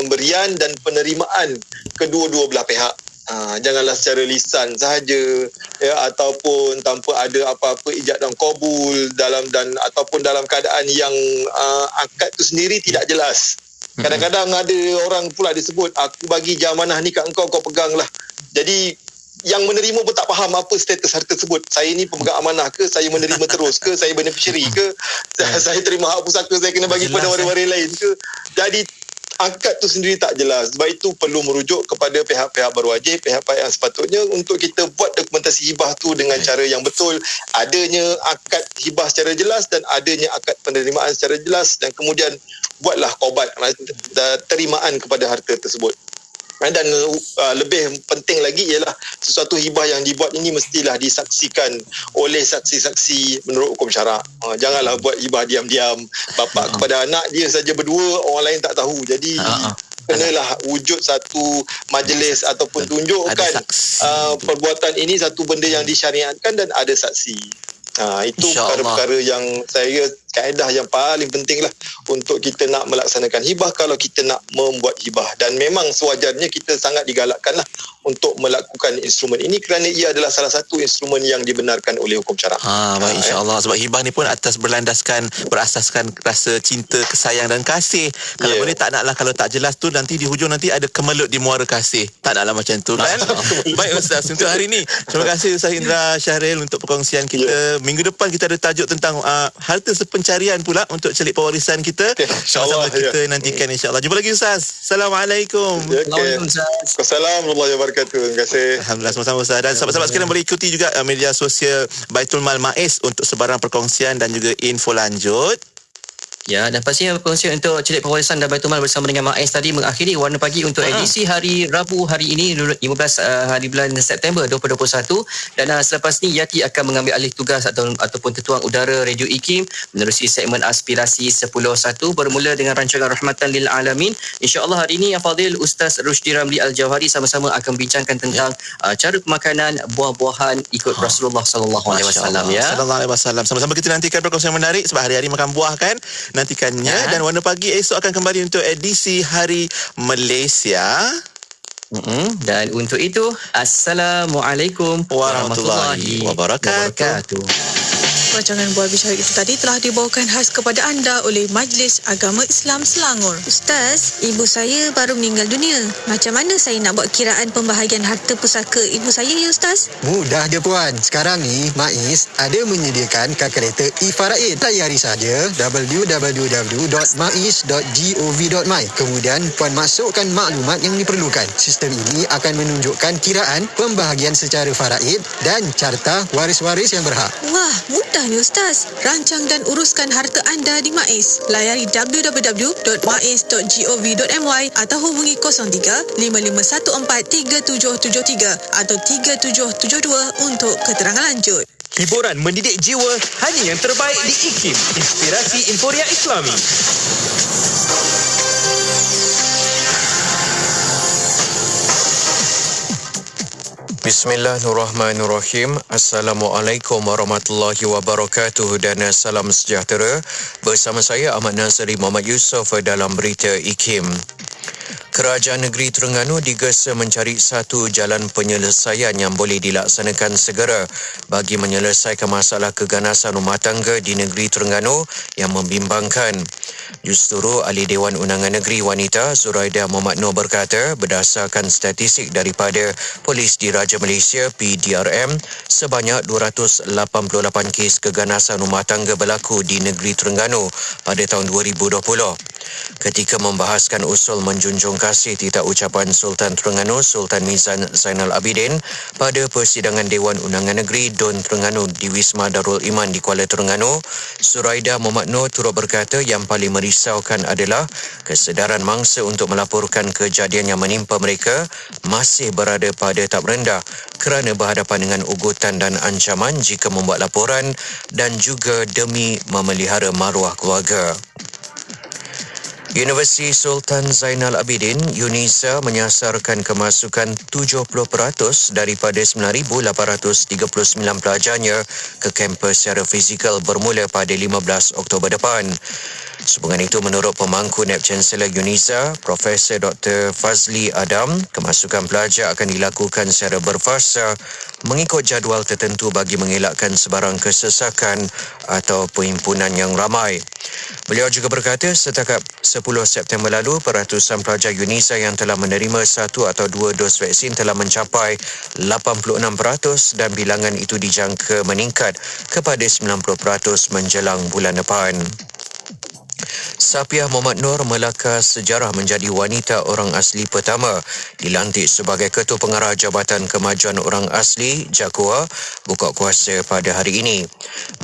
pemberian dan penerimaan kedua-dua belah pihak. Janganlah secara lisan sahaja, ya, ataupun tanpa ada apa-apa ijab dan qabul ataupun dalam keadaan yang akad tu sendiri tidak jelas. Kadang-kadang ada orang pula disebut, aku bagi amanah ni kat engkau, kau peganglah. Jadi yang menerima pun tak faham apa status harta tersebut. Saya ni pemegang amanah ke, saya menerima terus ke, saya beneficiary ke, saya terima hak pusaka, saya kena bagi pada waris-waris lain ke. Jadi akad tu sendiri tak jelas. Sebab itu perlu merujuk kepada pihak-pihak berwajib, pihak-pihak yang sepatutnya untuk kita buat dokumentasi hibah tu dengan cara yang betul. Adanya akad hibah secara jelas dan adanya akad penerimaan secara jelas, dan kemudian buatlah qaubat, terimaan kepada harta tersebut. Dan lebih penting lagi ialah sesuatu hibah yang dibuat ini mestilah disaksikan oleh saksi-saksi menurut hukum syarak. Janganlah buat hibah diam-diam, bapa kepada anak dia saja berdua, orang lain tak tahu. Jadi kenalah wujud satu majlis ataupun tunjukkan perbuatan ini satu benda yang disyariatkan dan ada saksi. Itu perkara-perkara yang saya kaedah yang paling penting lah untuk kita nak melaksanakan hibah kalau kita nak membuat hibah. Dan memang sewajarnya kita sangat digalakkan lah untuk melakukan instrumen ini kerana ia adalah salah satu instrumen yang dibenarkan oleh hukum syarak. Baik, insyaAllah. Sebab hibah ni pun berasaskan rasa cinta, kesayang dan kasih. Kalau boleh tak naklah, kalau tak jelas tu nanti di hujung nanti ada kemelut di muara kasih. Tak naklah macam tu kan. Baik Ustaz, untuk hari ni terima kasih Ustaz Indra Syahril untuk perkongsian kita. Minggu depan kita ada tajuk tentang harta sepencarian pula untuk celik pewarisan kita. Sama-sama kita nantikan insyaAllah. Jumpa lagi Ustaz. Assalamualaikum. Assalamualaikum Ustaz. Assalamualaikum warahmatullahi wabarakatuh. Terima kasih. Alhamdulillah, sama-sama Ustaz. Dan sahabat-sahabat sekalian boleh ikuti juga media sosial Baitul Mal MAIS untuk sebarang perkongsian dan juga info lanjut. Ya, dan pastinya perkongsian untuk celik pewarisan dan Baitul Mal bersama dengan MAIS tadi mengakhiri Warna Pagi untuk edisi hari Rabu hari ini 15 hari bulan September 2021. Dan selepas ni Yati akan mengambil alih tugas ataupun ketuang udara Radio IKIM menerusi segmen Aspirasi 10.1 bermula dengan rancangan Rahmatan lil Alamin. InsyaAllah hari ini yang Fadil Ustaz Rushdi Ramli Al-Jawhari sama-sama akan bincangkan tentang cara pemakanan buah-buahan ikut Rasulullah sallallahu alaihi wasallam ya. Sallallahu alaihi wasallam. Sama-sama kita nantikan perkongsian menarik sebab hari-hari makan buah kan. Nantikannya. Dan Warna Pagi esok akan kembali untuk edisi Hari Malaysia. Dan untuk itu, Assalamualaikum warahmatullahi wabarakatuh. Rancangan Buah Bicara itu tadi telah dibawakan khas kepada anda oleh Majlis Agama Islam Selangor. Ustaz, ibu saya baru meninggal dunia. Macam mana saya nak buat kiraan pembahagian harta pusaka ibu saya ya Ustaz? Mudah je puan. Sekarang ni MAIS ada menyediakan kalkulator e-Faraid. Layari saja www.mais.gov.my. Kemudian puan masukkan maklumat yang diperlukan. Sistem ini akan menunjukkan kiraan pembahagian secara faraid dan carta waris-waris yang berhak. Wah, mudah ni Ustaz. Rancang dan uruskan harta anda di MAIS. Layari www.mais.gov.my atau hubungi 03 5514 3773 atau 3772 untuk keterangan lanjut. Hiburan mendidik jiwa hanya yang terbaik di IKIM. Inspirasi Inforia Islami. Bismillahirrahmanirrahim. Assalamualaikum warahmatullahi wabarakatuh dan salam sejahtera. Bersama saya Ahmad Nazari Muhammad Yusof dalam berita IKIM. Kerajaan Negeri Terengganu digesa mencari satu jalan penyelesaian yang boleh dilaksanakan segera bagi menyelesaikan masalah keganasan rumah tangga di Negeri Terengganu yang membimbangkan. Justru Ahli Dewan Undangan Negeri Wanita Zuraida Muhammad Noor berkata, berdasarkan statistik daripada Polis Diraja Malaysia PDRM, sebanyak 288 kes keganasan rumah tangga berlaku di Negeri Terengganu pada tahun 2020. Ketika membahaskan usul menjunjung kasih titah ucapan Sultan Terengganu Sultan Mizan Zainal Abidin pada persidangan Dewan Undangan Negeri Dun Terengganu di Wisma Darul Iman di Kuala Terengganu, Zuraida Muhammad Noor turut berkata yang paling merisaukan adalah kesedaran mangsa untuk melaporkan kejadian yang menimpa mereka masih berada pada tahap rendah kerana berhadapan dengan ugutan dan ancaman jika membuat laporan dan juga demi memelihara maruah keluarga. Universiti Sultan Zainal Abidin UNIZA menyasarkan kemasukan 70% daripada 9,839 pelajarnya ke kampus secara fizikal bermula pada 15 Oktober depan. Sehubungan itu, menurut pemangku NAB Chancellor UNIZA, Profesor Dr. Fazli Adam, kemasukan pelajar akan dilakukan secara berfasa mengikut jadual tertentu bagi mengelakkan sebarang kesesakan atau perhimpunan yang ramai. Beliau juga berkata setakat 10 September lalu, peratusan pelajar UNIZA yang telah menerima 1 atau 2 dos vaksin telah mencapai 86% dan bilangan itu dijangka meningkat kepada 90% menjelang bulan depan. Sapiah Muhammad Nur melakar sejarah menjadi wanita orang asli pertama dilantik sebagai Ketua Pengarah Jabatan Kemajuan Orang Asli JAKUA buka kuasa pada hari ini.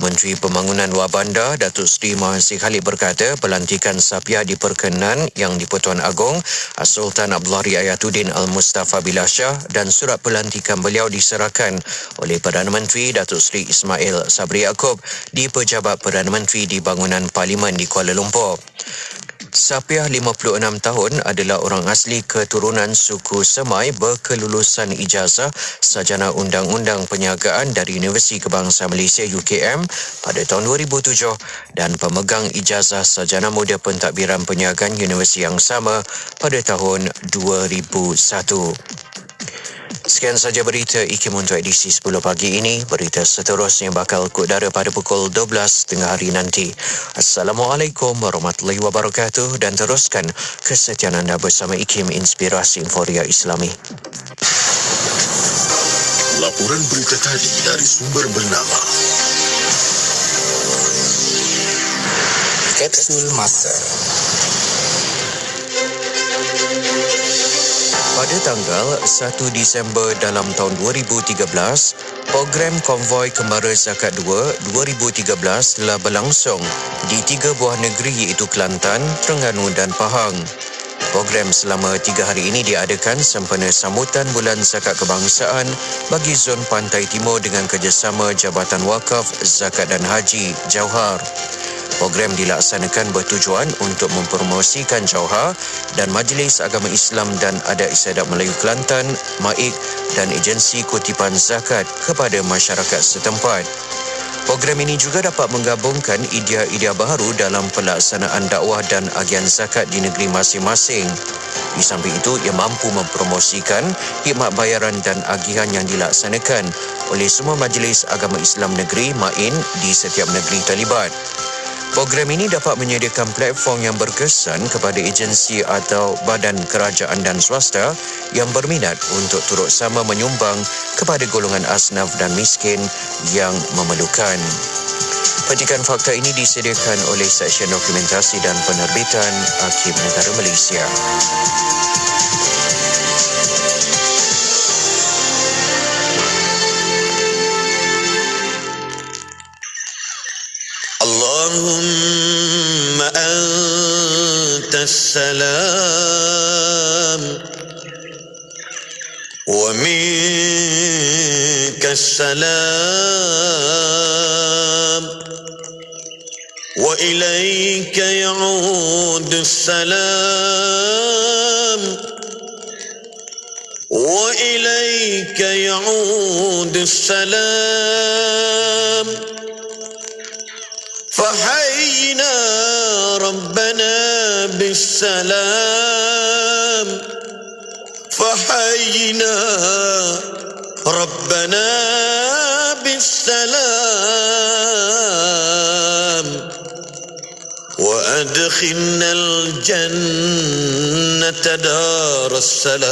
Menteri Pembangunan Luar Bandar Datuk Seri Mahathir Khalid berkata pelantikan Sapiah diperkenan Yang di-Pertuan Agong Sultan Abdullah Riayatuddin Al-Mustafa Billah Shah dan surat pelantikan beliau diserahkan oleh Perdana Menteri Datuk Seri Ismail Sabri Yaakob di Pejabat Perdana Menteri di Bangunan Parlimen di Kuala Lumpur. Sapiah 56 tahun adalah orang asli keturunan suku Semai berkelulusan ijazah sarjana Undang-Undang Perniagaan dari Universiti Kebangsaan Malaysia UKM pada tahun 2007 dan pemegang ijazah sarjana muda pentadbiran perniagaan universiti yang sama pada tahun 2001. Sekian saja berita IKIM untuk edisi 10 pagi ini. Berita seterusnya bakal ke udara pada pukul 12 tengah hari nanti. Assalamualaikum warahmatullahi wabarakatuh dan teruskan kesetiaan anda bersama IKIM Inspirasi Inforia Islami. Laporan berita tadi dari sumber bernama Kapsul Masa. Pada tanggal 1 Disember dalam tahun 2013, program Konvoi Kembara Zakat 2 2013 telah berlangsung di 3 buah negeri iaitu Kelantan, Terengganu dan Pahang. Program selama 3 hari ini diadakan sempena sambutan Bulan Zakat Kebangsaan bagi Zon Pantai Timur dengan kerjasama Jabatan Wakaf, Zakat dan Haji, Jauhar. Program dilaksanakan bertujuan untuk mempromosikan Jauhar dan Majlis Agama Islam dan Adat Istiadat Melayu Kelantan, MAIK dan agensi kutipan zakat kepada masyarakat setempat. Program ini juga dapat menggabungkan idea-idea baharu dalam pelaksanaan dakwah dan agian zakat di negeri masing-masing. Di samping itu, ia mampu mempromosikan khidmat bayaran dan agihan yang dilaksanakan oleh semua Majlis Agama Islam Negeri MAIN di setiap negeri terlibat. Program ini dapat menyediakan platform yang berkesan kepada agensi atau badan kerajaan dan swasta yang berminat untuk turut sama menyumbang kepada golongan asnaf dan miskin yang memerlukan. Petikan fakta ini disediakan oleh Seksyen Dokumentasi dan Penerbitan Arkiv Negara Malaysia. Allahumma antas salam wa minkas salam wa ilayka ya'udus salam wa ilayka ya'udus salam. فحينا ربنا بالسلام فحينا ربنا بالسلام وأدخلنا الجنة دار السلام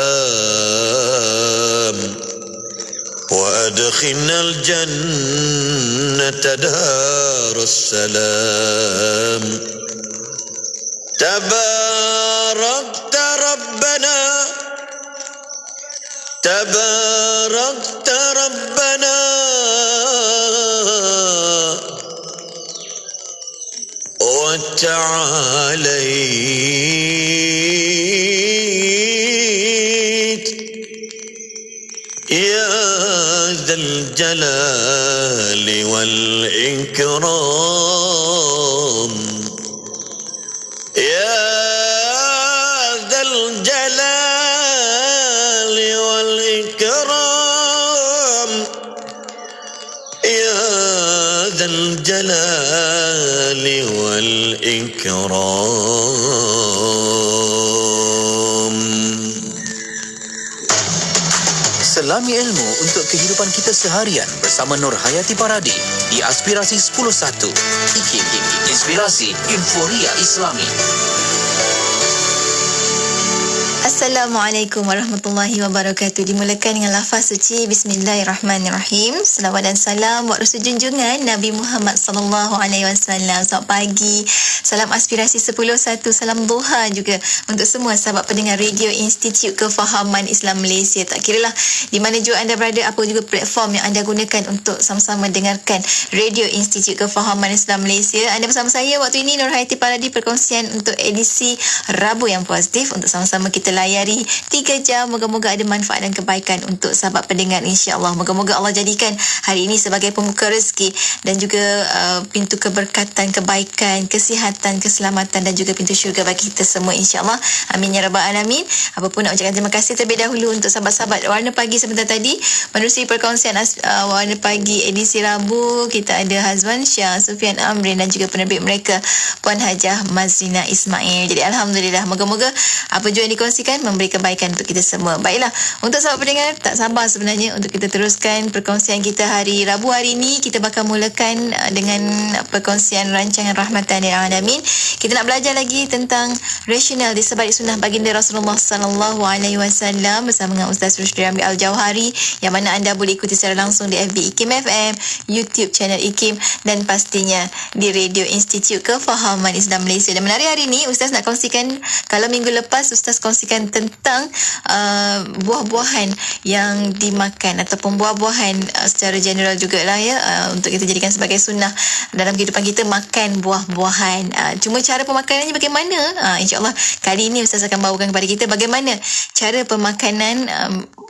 وأدخلنا الجنة دار السلام تباركت ربنا تباركت ربنا وتعاليت يا ذا الجلال والإكرام يا الجلال والإكرام. Selami ilmu untuk kehidupan kita seharian bersama Nur Hayati Paradi di Aspirasi 10.1. IKIM, Inspirasi Inforia Islami. Assalamualaikum warahmatullahi wabarakatuh. Dimulakan dengan lafaz suci Bismillahirrahmanirrahim. Selawat dan salam buat Rasul junjungan Nabi Muhammad sallallahu alaihi wasallam. Selamat pagi. Salam Aspirasi 10.1. Salam duha juga untuk semua sahabat pendengar Radio Institut Kefahaman Islam Malaysia. Tak kiralah di mana juga anda berada, apa juga platform yang anda gunakan untuk sama-sama dengarkan Radio Institut Kefahaman Islam Malaysia. Anda bersama saya waktu ini Nur Hayati Paradi, perkongsian untuk edisi Rabu yang positif untuk sama-sama kita layari 3 jam. Moga-moga ada manfaat dan kebaikan untuk sahabat pendengar, insya-Allah. Moga-moga Allah jadikan hari ini sebagai pembuka rezeki dan juga pintu keberkatan, kebaikan, kesihatan, keselamatan dan juga pintu syurga bagi kita semua, insya-Allah. Amin ya rabbal alamin. Apa pun nak ucapkan terima kasih terlebih dahulu untuk sahabat-sahabat Warna Pagi sebentar tadi menerusi perkongsian Warna Pagi edisi Rabu. Kita ada Hazwan Syah, Sufian Amrin dan juga penerbit mereka Puan Hajah Mazlina Ismail. Jadi alhamdulillah, moga-moga apa juga yang dikongsikan memberi kebaikan untuk kita semua. Baiklah, untuk sahabat pendengar, tak sabar sebenarnya untuk kita teruskan perkongsian kita hari Rabu hari ini. Kita bakal mulakan dengan perkongsian rancangan Rahmatan lil Alamin. Kita nak belajar lagi tentang rasional di sebalik sunnah baginda Rasulullah sallallahu alaihi wasallam bersama dengan Ustaz Rushdie Ramli Al-Jauhari, yang mana anda boleh ikuti secara langsung di FB IKIM FM, YouTube channel IKIM dan pastinya di Radio Institut Kefahaman Islam Malaysia. Dan menarik hari ini Ustaz nak kongsikan, kalau minggu lepas Ustaz kongsikan tentang buah-buahan yang dimakan ataupun buah-buahan secara general jugalah ya, untuk kita jadikan sebagai sunnah dalam kehidupan kita, makan buah-buahan. Cuma cara pemakanannya bagaimana? InsyaAllah kali ini Ustaz akan bawakan kepada kita bagaimana cara pemakanan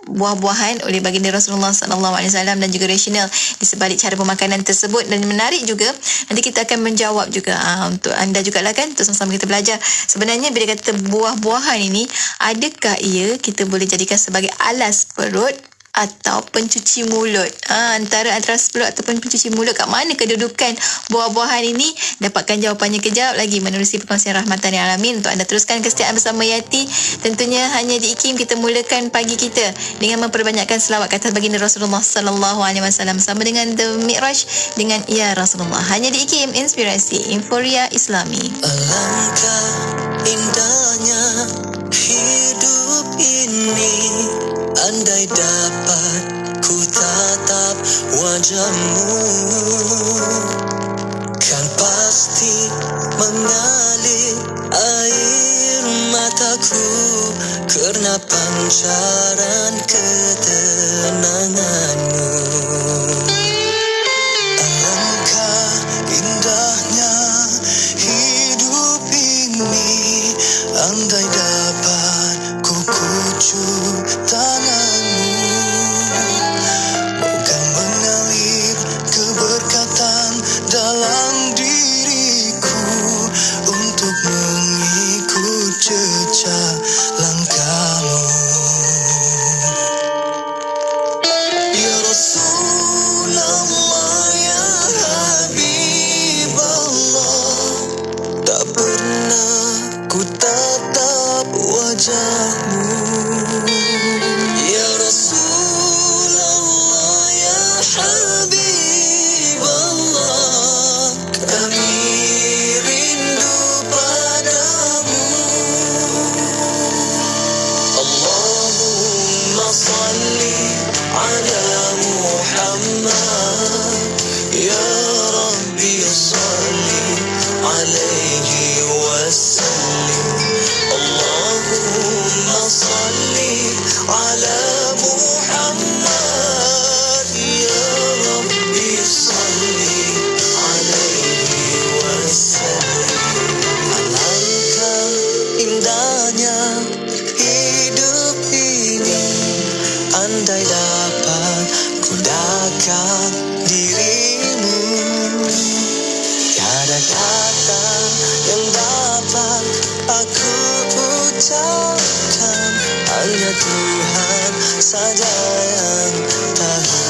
buah-buahan oleh baginda Rasulullah sallallahu alaihi wasallam dan juga rasional di sebalik cara pemakanan tersebut. Dan menarik juga, nanti kita akan menjawab juga untuk anda jugalah kan, untuk sama-sama kita belajar sebenarnya bila kata buah-buahan ini, adakah ia kita boleh jadikan sebagai alas perut atau pencuci mulut? Antara alas perut ataupun pencuci mulut, kat mana kedudukan buah-buahan ini? Dapatkan jawapannya kejap lagi menerusi perkongsian Rahmatan lil Alamin. Untuk anda teruskan kesetiaan bersama Yati, tentunya hanya di IKIM. Kita mulakan pagi kita dengan memperbanyakkan selawat kata baginda Rasulullah sallallahu alaihi wasallam sama dengan The Mi'raj dengan Ya Rasulullah, hanya di IKIM, Inspirasi Inforia Islami. Alangkah indahnya hidup ini, andai dapat ku tatap wajahmu, kan pasti mengalir air mataku kerana pancaran ketenanganmu. Alangkah indahnya hidup ini, andai dapat ku kucuk tanganmu, moga mengalir keberkatan dalam diriku untuk mengikut jejak langkahmu. Ya Rasulullah, ya Habiballah, tak pernah ku tatap wajahmu. Ya Rasulullah, ya Habiballah, kami rindu padamu. Allahumma salli ala Muhammad, ya Rabbi salli alaihi wasallim. Allahumma salli ala Muhammad, ya Rabbi salli alaihi wasallim. Alangkah indahnya hidup ini, andai dapat ku dekat dirimu, tiada kata yang dapat aku ucapkan, hanya Tuhan saja yang tahu.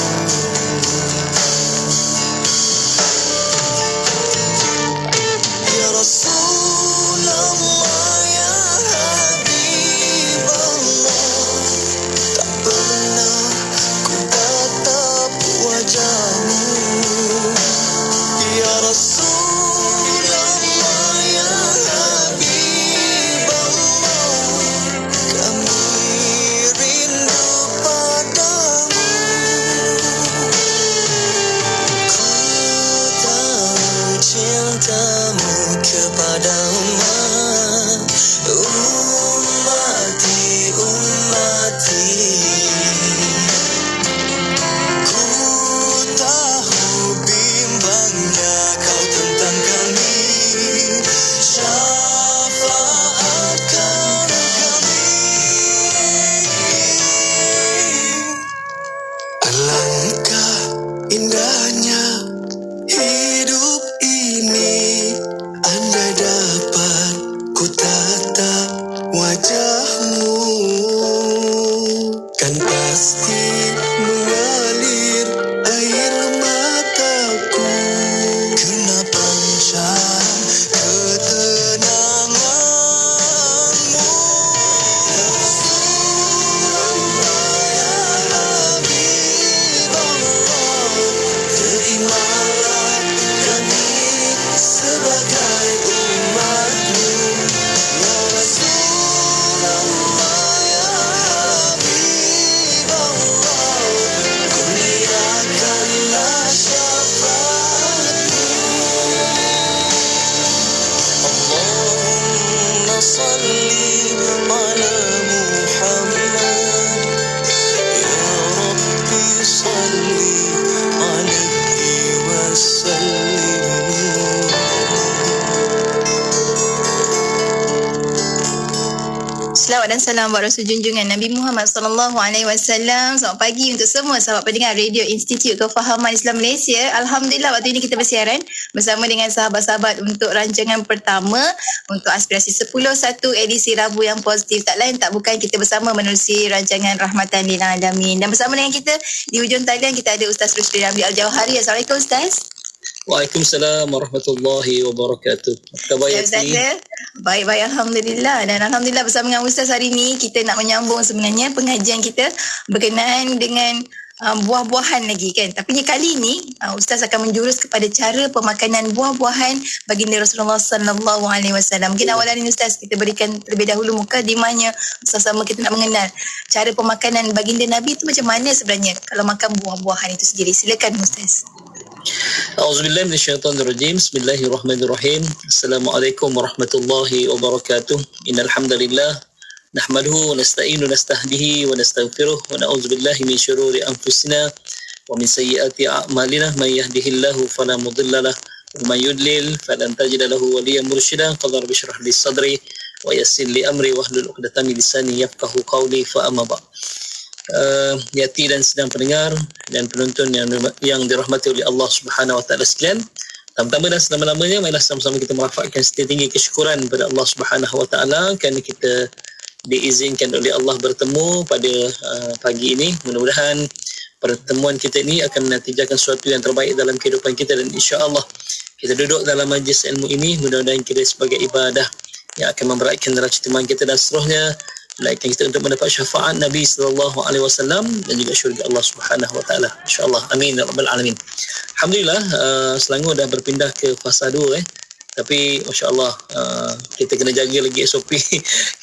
dan salam buat Rasul junjungan Nabi Muhammad sallallahu alaihi wasallam. Selamat pagi untuk semua sahabat pendengar Radio Institut Kefahaman Islam Malaysia. Alhamdulillah waktu ini kita bersiaran bersama dengan sahabat-sahabat untuk rancangan pertama untuk Aspirasi 10.1 edisi Rabu yang positif. Tak lain tak bukan kita bersama menerusi rancangan Rahmatan lil Alamin. Dan bersama dengan kita di hujung talian kita ada Ustaz Rushdie Ramli Al-Jauhari. Assalamualaikum Ustaz. Waalaikumsalam warahmatullahi wabarakatuh. Khabar Yati? Baik-baik, Alhamdulillah. Dan Alhamdulillah bersama dengan Ustaz hari ini kita nak menyambung sebenarnya pengajian kita berkenaan dengan buah-buahan lagi kan. Tapi kali ini Ustaz akan menjurus kepada cara pemakanan buah-buahan baginda Rasulullah sallallahu alaihi wasallam. Mungkin awalan ini Ustaz kita berikan terlebih dahulu mukadimahnya sama-sama kita nak mengenal cara pemakanan baginda Nabi itu macam mana sebenarnya kalau makan buah-buahan itu sendiri. Silakan Ustaz. A'udzubillahi minasyaitonirrajim. Bismillahirrahmanirrahim. Assalamualaikum warahmatullahi wabarakatuh. Innal hamdalillah nahmaduhu wa nasta'inu nastahdihi wa nastaghfiruh wa na'udzubillahi min syururi anfusina wa min sayyiati a'malina may yahdihillahu fala mudhillalah wa may yudlil falan tajida lahu waliyyan mursyida. Qad rabbi shrah li sadri wa yassir li amri wahlul 'uqdatam min lisani yafqahu qawli fa amma ba'd. Yati dan sedang pendengar dan penonton yang dirahmati oleh Allah Subhanahu wa taala sekalian. Pertama dan selama-lamanya marilah sama-sama kita merafakkan setinggi kesyukuran kepada Allah Subhanahu wa taala kerana kita diizinkan oleh Allah bertemu pada pagi ini. Mudah-mudahan pertemuan kita ini akan menatijakan sesuatu yang terbaik dalam kehidupan kita dan insya-Allah kita duduk dalam majlis ilmu ini mudah-mudahan kita sebagai ibadah yang akan memberatkan neraca timbangan kita dan seterusnya melainkan kita untuk mendapat syafaat Nabi sallallahu alaihi wasallam dan juga syurga Allah Subhanahu wa taala. Insya-Allah. Amin ya rabbal alamin. Alhamdulillah Selangor dah berpindah ke fasa 2 tapi masya-Allah kita kena jaga lagi SOP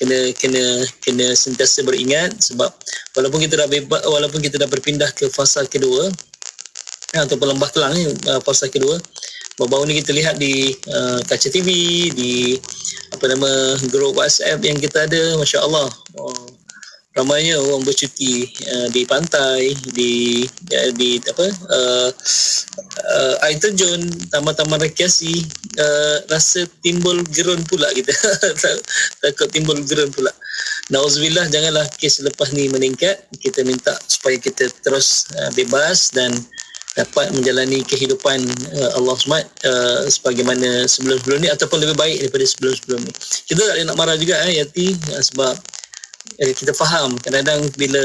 kena sentiasa beringat sebab walaupun kita dah berpindah ke fasa kedua ataupun Lembah Kelang fasa kedua baru-baru ni kita lihat di kaca TV di grup WhatsApp yang kita ada, masya-Allah ramainya orang bercuti di pantai di air terjun, taman-taman rekreasi. Rasa timbul gerun pula kita takut timbul gerun pula. Nauzubillah, janganlah kes lepas ni meningkat. Kita minta supaya kita terus bebas dan dapat menjalani kehidupan Allah SWT sebagaimana sebelum-sebelum ni ataupun lebih baik daripada sebelum-sebelum ni. Kita tak boleh nak marah juga Yati sebab kita faham kadang-kadang bila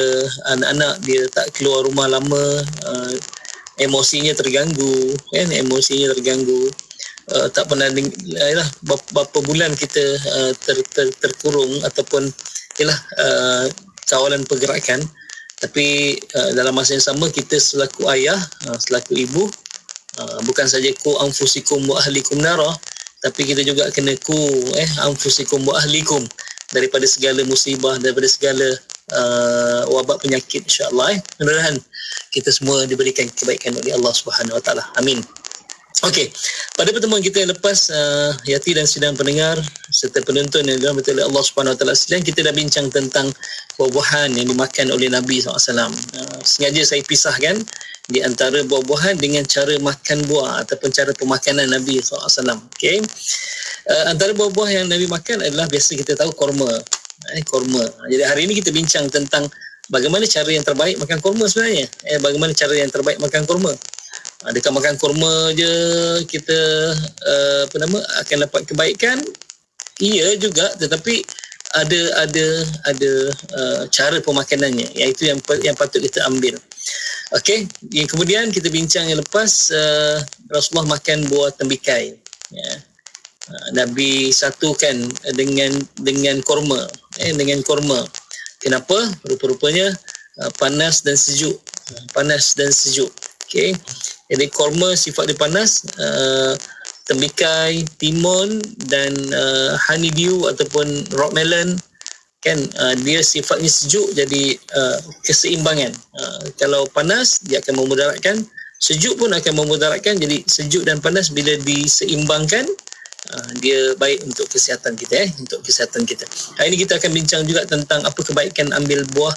anak-anak dia tak keluar rumah lama emosinya terganggu kan, tak pernah berapa bulan kita terkurung ataupun kawalan pergerakan. Tapi dalam masa yang sama kita selaku ayah, selaku ibu, bukan saja ku anfusikum wa ahlikum nara, tapi kita juga kena ku anfusikum wa ahlikum daripada segala musibah, daripada segala wabak penyakit insya-Allah. Mudah-mudahan kita semua diberikan kebaikan oleh Allah Subhanahu wa taala. Amin. Okey, pada pertemuan kita yang lepas Yati dan sidang pendengar serta penonton yang dirahmati oleh Allah Subhanahu wa taala sekalian, kita dah bincang tentang buah-buahan yang dimakan oleh Nabi SAW. Sengaja saya pisahkan di antara buah-buahan dengan cara makan buah ataupun cara pemakanan Nabi SAW. Okey. Antara buah-buah yang Nabi makan adalah biasa kita tahu kurma. Kurma. Jadi hari ini kita bincang tentang bagaimana cara yang terbaik makan kurma sebenarnya. Bagaimana cara yang terbaik makan kurma. Adakah makan kurma je kita akan dapat kebaikan? Iya juga, tetapi ada cara pemakanannya, iaitu yang patut kita ambil. Okey, yang kemudian kita bincang yang lepas Rasulullah makan buah tembikai. Ya. Nabi satukan dengan kurma, dengan kurma. Kenapa? Rupa-rupanya panas dan sejuk. Okey. Jadi kurma sifat dia panas, tembikai, timun dan honeydew ataupun rock melon kan dia sifatnya sejuk, jadi keseimbangan. Kalau panas dia akan memudaratkan, sejuk pun akan memudaratkan. Jadi sejuk dan panas bila diseimbangkan dia baik untuk kesihatan kita untuk kesihatan kita. Hari ini kita akan bincang juga tentang apa kebaikan ambil buah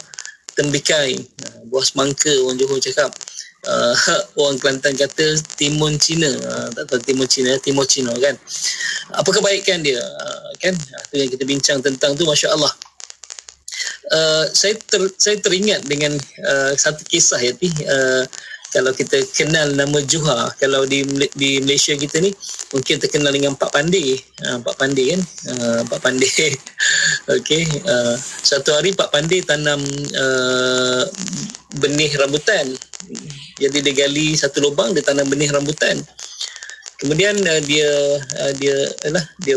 tembikai, buah semangka orang Johor cakap. Orang Kelantan kata timun Cina, tak tahu timun Cina kan. Apa kebaikan dia kan? Itu yang kita bincang tentang tu, masya-Allah. saya teringat dengan satu kisah Yati. Kalau kita kenal nama Juha, kalau di Malaysia kita ni mungkin terkenal dengan Pak Pandey. Pak Pandey kan, Pak Pandey. Okey, satu hari Pak Pandey tanam benih rambutan. Jadi dia gali satu lubang, dia tanam benih rambutan. Kemudian dia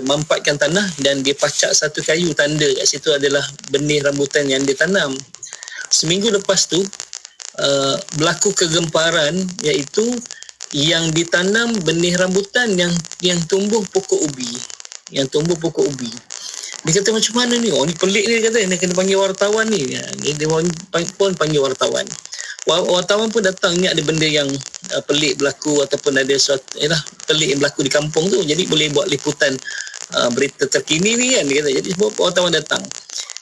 mampatkan tanah dan dia pacak satu kayu tanda kat situ adalah benih rambutan yang dia tanam. Seminggu lepas tu berlaku kegemparan, iaitu yang ditanam benih rambutan yang tumbuh pokok ubi. Dia kata macam mana ni? Oh ni pelik ni, dia kata dia kena panggil wartawan ni. Dia pun panggil wartawan. Wartawan pun datang, ni ada benda yang pelik berlaku ataupun ada sesuatu pelik yang berlaku di kampung tu, jadi boleh buat liputan berita terkini ni kan, dia kata. Jadi semua wartawan datang.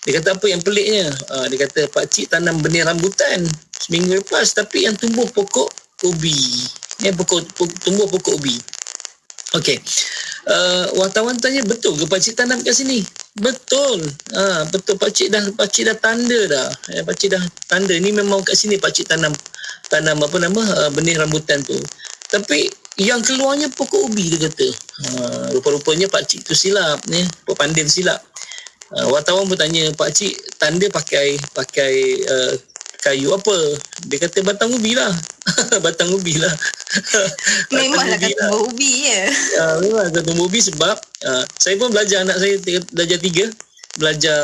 Dia kata apa yang peliknya? Dia kata pakcik tanam benih rambutan seminggu lepas, tapi yang tumbuh pokok ubi. Tumbuh pokok ubi. Okey. Wartawan tanya, betul ke pakcik tanam kat sini? Betul. Betul, pakcik dah tanda dah. Pakcik dah tanda ni memang kat sini pakcik tanam benih rambutan tu. Tapi yang keluarnya pokok ubi, dia kata. Rupa-rupanya pakcik tu silap ni, Pak Pandey tu silap. Wartawan bertanya, pakcik tanda pakai kayu apa? Dia kata batang ubi lah. Batang ubi lah. Memanglah kata tumbuh ubi ya. Memang kata tumbuh ubi sebab saya pun belajar, anak saya belajar 3, belajar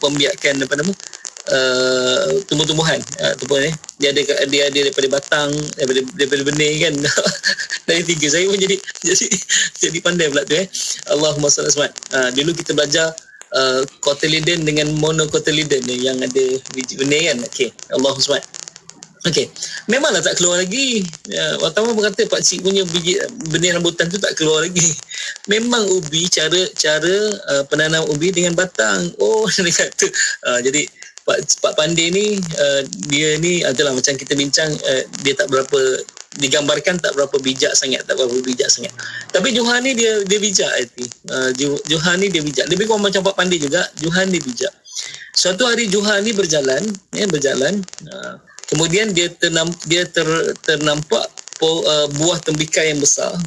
pembiakan tumbuh-tumbuhan. Dia ada daripada batang, daripada benih kan. Dari 3 saya pun jadi pandai pula tu Allahumma salli alaihi wasallam. Dulu kita belajar cotyledon dengan monocotyledon yang ada biji benih kan. Okey, Allahumma salli. Okey, memanglah tak keluar lagi. Wartawan berkata pakcik punya biji benih rambutan tu tak keluar lagi. Memang ubi, cara penanam ubi dengan batang. Oh, dia kata. Jadi Pak Pandey ni dia ni adalah macam kita bincang, dia tak berapa digambarkan, tak berapa bijak sangat. Tapi Johan ni dia bijak. Johan ni dia bijak, lebih kurang macam Pak Pandey juga. Johan ni bijak. Suatu hari Johan ni berjalan, kemudian dia ternampak buah tembikai yang besar,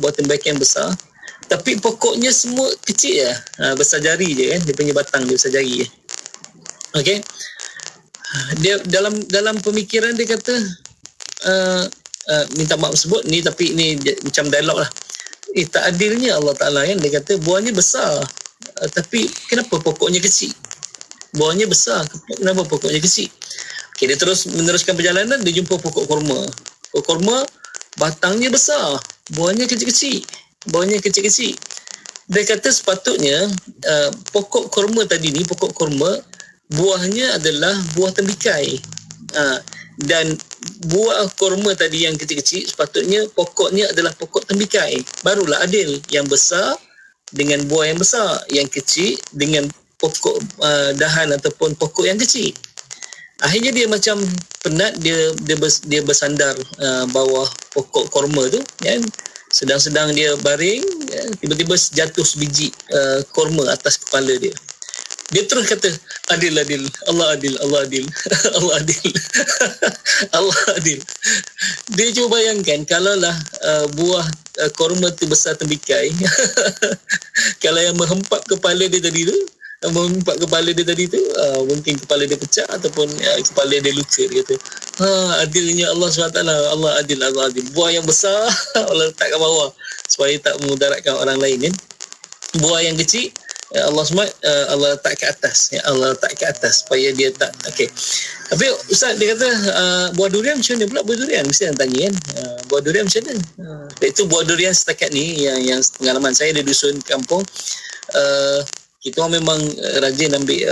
tapi pokoknya semua kecil je, besar jari je kan, dia punya batang dia besar jari je. Okey, dia dalam pemikiran dia kata, minta maaf sebut ni, tapi ni macam dialog lah. Tak adilnya Allah Ta'ala kan, dia kata buahnya besar, tapi kenapa pokoknya kecil? Buahnya besar, kenapa pokoknya kecil? Okay, dia terus meneruskan perjalanan, dia jumpa pokok kurma. Pokok kurma batangnya besar, buahnya kecil-kecil. Dia kata sepatutnya pokok kurma tadi ni, pokok kurma buahnya adalah buah tembikai. Dan buah kurma tadi yang kecil-kecil sepatutnya pokoknya adalah pokok tembikai. Barulah adil, yang besar dengan buah yang besar, yang kecil dengan pokok dahan ataupun pokok yang kecil. Akhirnya dia macam penat, dia bersandar bawah pokok kurma tu kan. Sedang-sedang dia baring, tiba-tiba jatuh sebiji kurma atas kepala dia. Dia terus kata, adil, Allah adil, Allah adil, Allah adil, Allah adil. Dia cuba bayangkan, kalaulah buah kurma tu besar tembikai, kalau yang menghempap kepala dia tadi tu, mungkin kepala dia pecah ataupun kepala dia luka. Dia kata, adilnya Allah SWT, Allah adil, Allah adil. Buah yang besar Allah letak kat bawah supaya tak memudaratkan orang lain kan. Buah yang kecil Allah letak ke atas, Allah letak ke atas supaya dia tak. Okey. Tapi Ustaz dia kata buah durian macam mana pula? Buah durian mesti nak tanya kan. Buah durian macam mana? Itu buah durian setakat ni yang pengalaman saya di dusun kampung, kita orang memang rajin ambil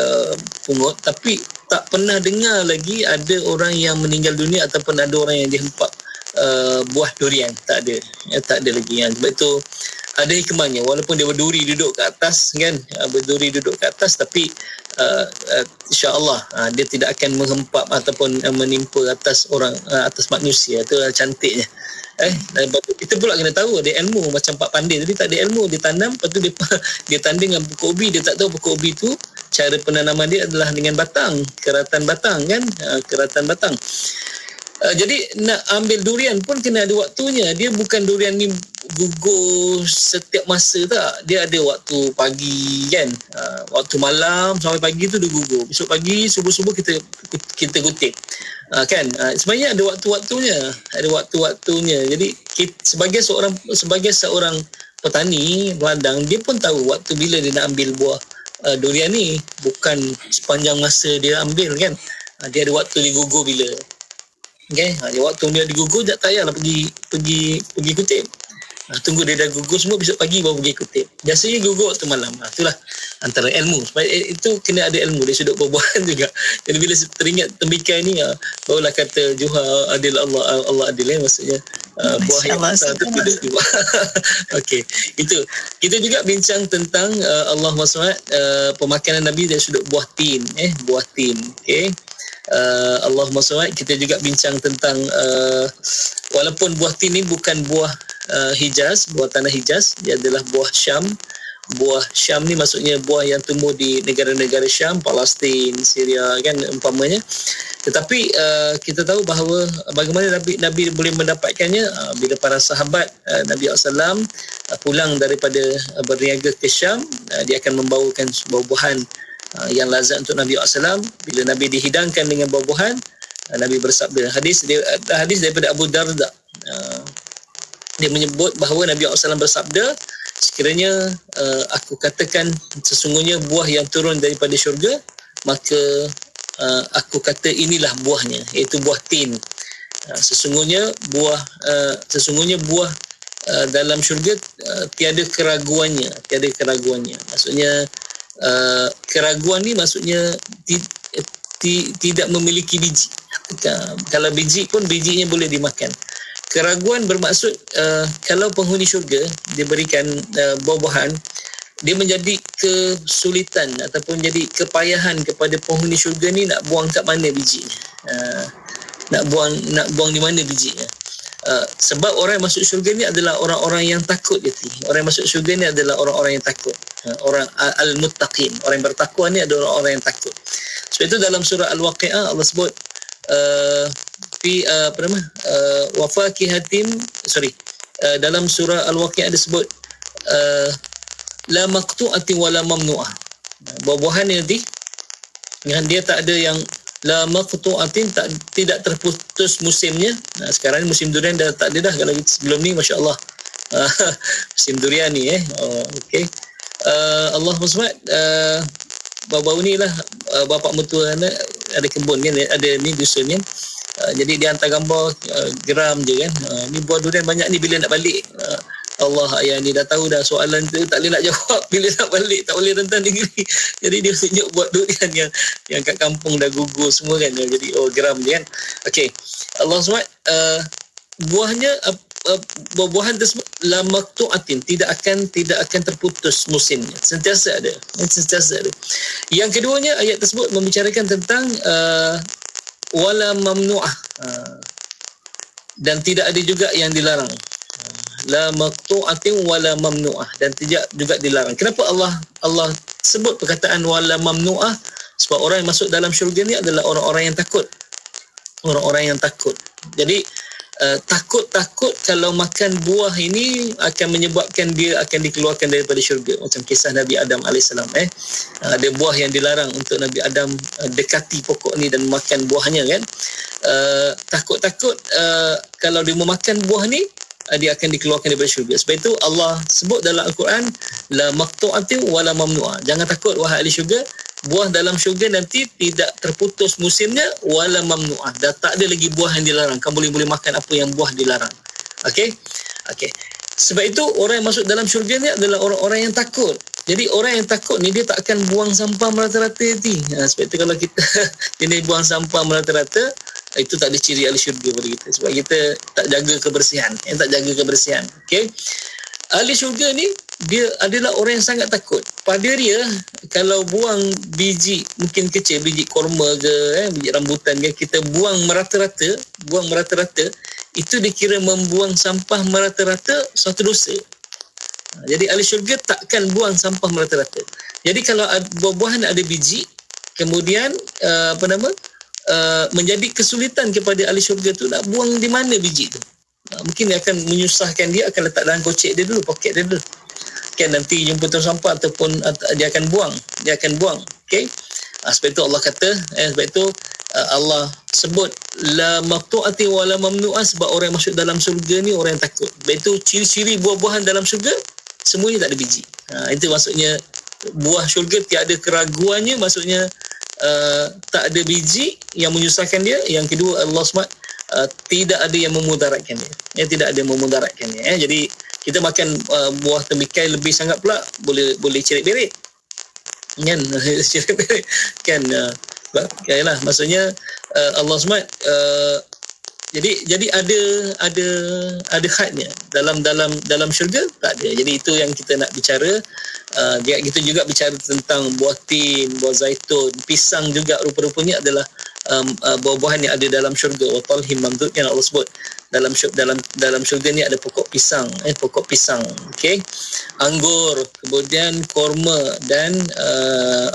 pungut, tapi tak pernah dengar lagi ada orang yang meninggal dunia ataupun ada orang yang dihempap buah durian. Tak ada lagi. Sebab itu ada hikmahnya, walaupun dia berduri duduk ke atas kan, tapi insya-Allah dia tidak akan menghempap ataupun menimpa atas orang, atas manusia. Itu cantiknya. Kita pula kena tahu ada ilmu. Macam Pak Pandey tadi tak ada ilmu, dia tanam, lepas tu dia tanding dengan pokok ubi, dia tak tahu pokok ubi tu cara penanaman dia adalah dengan batang, keratan batang kan, keratan batang. Jadi nak ambil durian pun kena ada waktunya. Dia bukan durian ni gugur setiap masa tak. Dia ada waktu pagi kan. Waktu malam sampai pagi tu dia gugur. Besok pagi subuh-subuh kita kutip. Kan? Sebenarnya ada waktu-waktunya. Ada waktu-waktunya. Jadi sebagai seorang petani ladang, dia pun tahu waktu bila dia nak ambil buah durian ni. Bukan sepanjang masa dia ambil kan. Dia ada waktu dia gugur bila. Okay, waktu dia digugur tak payahlah pergi kutip. Tunggu dia dah gugur semua, besok pagi baru pergi kutip. Biasanya gugur waktu malam. Itulah antara ilmu. Sebab itu kena ada ilmu dari sudut buah-buahan juga. Jadi bila teringat tembikai ni, barulah kata Juha adil Allah adil, maksudnya buah yang besar tu tidak juga. Okey, itu. Kita juga bincang tentang Allah SWT, pemakanan Nabi dari sudut buah tin. Buah tin. Okey. Allahumma salli. Kita juga bincang tentang walaupun buah tin ni bukan buah Hijaz, buah tanah Hijaz, dia adalah buah Syam. Buah Syam ni maksudnya buah yang tumbuh di negara-negara Syam, Palestin, Syria kan umpamanya. Tetapi kita tahu bahawa bagaimana Nabi boleh mendapatkannya bila para sahabat Nabi SAW pulang daripada berniaga ke Syam, dia akan membawakan buah-buahan yang lazat untuk Nabi SAW. Bila Nabi dihidangkan dengan buah-buahan, Nabi bersabda, hadis daripada Abu Darda, dia menyebut bahawa Nabi SAW bersabda, sekiranya aku katakan sesungguhnya buah yang turun daripada syurga, maka aku kata inilah buahnya, iaitu buah tin. Sesungguhnya buah dalam syurga tiada keraguannya. Maksudnya keraguan ni maksudnya tidak memiliki biji. Kalau biji pun bijinya boleh dimakan. Keraguan bermaksud kalau penghuni syurga diberikan buah-buahan, dia menjadi kesulitan ataupun jadi kepayahan kepada penghuni syurga ni nak buang kat mana bijinya. Nak buang di mana bijinya. Sebab orang yang masuk syurga ni adalah orang-orang yang takut jati. Orang yang masuk syurga ni adalah orang-orang yang takut. Orang al-muttaqin. Orang yang bertakwa ni adalah orang yang takut. Sebab itu dalam surah Al-Waqi'ah Allah sebut dalam surah Al-Waqi'ah disebut la maqtu'ati wa la mamnu'ah. Buah-buahan ni nanti dia tak ada yang la maqtu'atin, tidak terputus musimnya. Sekarang ni musim durian dah tak ada dah. Kalau sebelum ni masya-Allah musim durian ni okey. Allah SWT baru-baru ni lah bapa mertua ada kebun kan, ada ni dusun kan. Jadi dia hantar gambar geram je kan. Ni buah durian banyak ni, bila nak balik Allah ayah ni dah tahu dah soalan tu, tak boleh nak jawab. Bila nak balik tak boleh rentan negeri. Jadi dia tunjuk buat durian yang kat kampung dah gugur semua kan. Jadi geram je kan. Okey. Allah SWT buahnya buah-buahan tersebut la maqtu'atin, tidak akan terputus musimnya. Sentiasa ada. Yang keduanya, ayat tersebut membicarakan tentang wala mamnu'ah, dan tidak ada juga yang dilarang. La maqtu'atin wala mamnu'ah, dan tidak juga dilarang. Kenapa Allah sebut perkataan wala mamnu'ah? Sebab orang yang masuk dalam syurga ni adalah orang-orang yang takut. Orang-orang yang takut. Jadi takut kalau makan buah ini akan menyebabkan dia akan dikeluarkan daripada syurga. Macam kisah Nabi Adam AS. Ada buah yang dilarang untuk Nabi Adam dekati pokok ni dan makan buahnya kan. Takut kalau dia memakan buah ni, dia akan dikeluarkan daripada syurga. Sebab itu Allah sebut dalam Al-Quran, la maqtu'atin wala mamnu'ah. Jangan takut wahai ahli syurga, buah dalam syurga nanti tidak terputus musimnya, wala mamnu'ah. Dah tak ada lagi buah yang dilarang. Kamu boleh makan apa yang buah dilarang. Okey. Sebab itu orang yang masuk dalam syurga ni adalah orang-orang yang takut. Jadi orang yang takut ni dia tak akan buang sampah merata-rata nanti. Sebab itu kalau kita jenis buang sampah merata-rata, itu tak ada ciri ahli syurga pada kita. Sebab kita tak jaga kebersihan. Okey. Ahli syurga ni dia adalah orang yang sangat takut. Pada dia kalau buang biji mungkin kecil, biji korma ke biji rambutan ke, kita buang merata-rata, itu dikira membuang sampah merata-rata suatu dosa. Jadi ahli syurga takkan buang sampah merata-rata. Jadi kalau buah-buahan ada biji, kemudian menjadi kesulitan kepada ahli syurga tu nak buang di mana biji tu. Mungkin dia akan menyusahkan, dia akan letak dalam kocek dia dulu, poket dia dulu. Kan nanti jumpa tong sampah ataupun dia akan buang. Okey. Sebab itu Allah kata, sebab itu Allah sebut la maqtu'ati wa la mamnu'ah, sebab orang yang masuk dalam syurga ni orang yang takut. Sebab itu ciri-ciri buah-buahan dalam syurga semuanya tak ada biji. Itu maksudnya buah syurga tiada keraguannya, maksudnya tak ada biji yang menyusahkan dia. Yang kedua, Allah SWT tidak ada yang memudaratkannya. Tidak ada yang memudaratkannya. Jadi kita makan buah temikai lebih sangat pula boleh cerit berit. Kan? Cerit berit. Kan? Yalah, maksudnya Allah SWT jadi ada hadnya dalam syurga tak ada. Jadi itu yang kita nak bicara. Kita juga bicara tentang buah tin, buah zaitun, pisang juga rupa-rupanya adalah buah-buahan yang ada dalam syurga. Wa talhim mamdud, kan Allah sebut dalam syurga ni ada pokok pisang, okey, anggur, kemudian korma dan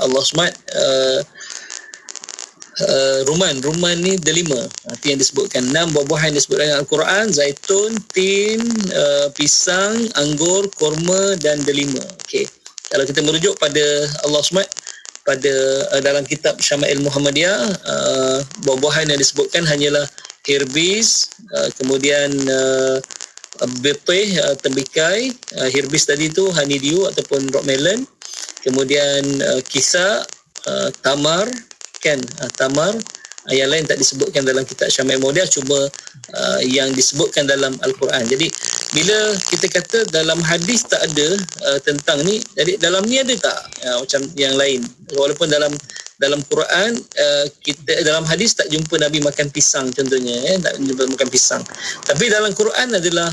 Allah SWT ruman ni delima. Itu yang disebutkan 6 buah-buahan yang disebutkan dalam Al-Quran: zaitun, tin, pisang, anggur, korma dan delima. Okey. Kalau kita merujuk pada Allah SWT pada dalam kitab Syama'il Muhammadiyah, buah-buahan yang disebutkan hanyalah hirbis, kemudian betih, tembikai, hirbis tadi tu honeydew ataupun rock melon, kemudian kisar, tamar, kan, tamar. Yang lain tak disebutkan dalam kitab Syama'il Muhammadiyah, cuma yang disebutkan dalam Al-Quran. Jadi bila kita kata dalam hadis tak ada tentang ni, jadi dalam ni ada tak macam yang lain? Walaupun dalam Quran kita dalam hadis tak jumpa Nabi makan pisang contohnya, tak jumpa makan pisang. Tapi dalam Quran adalah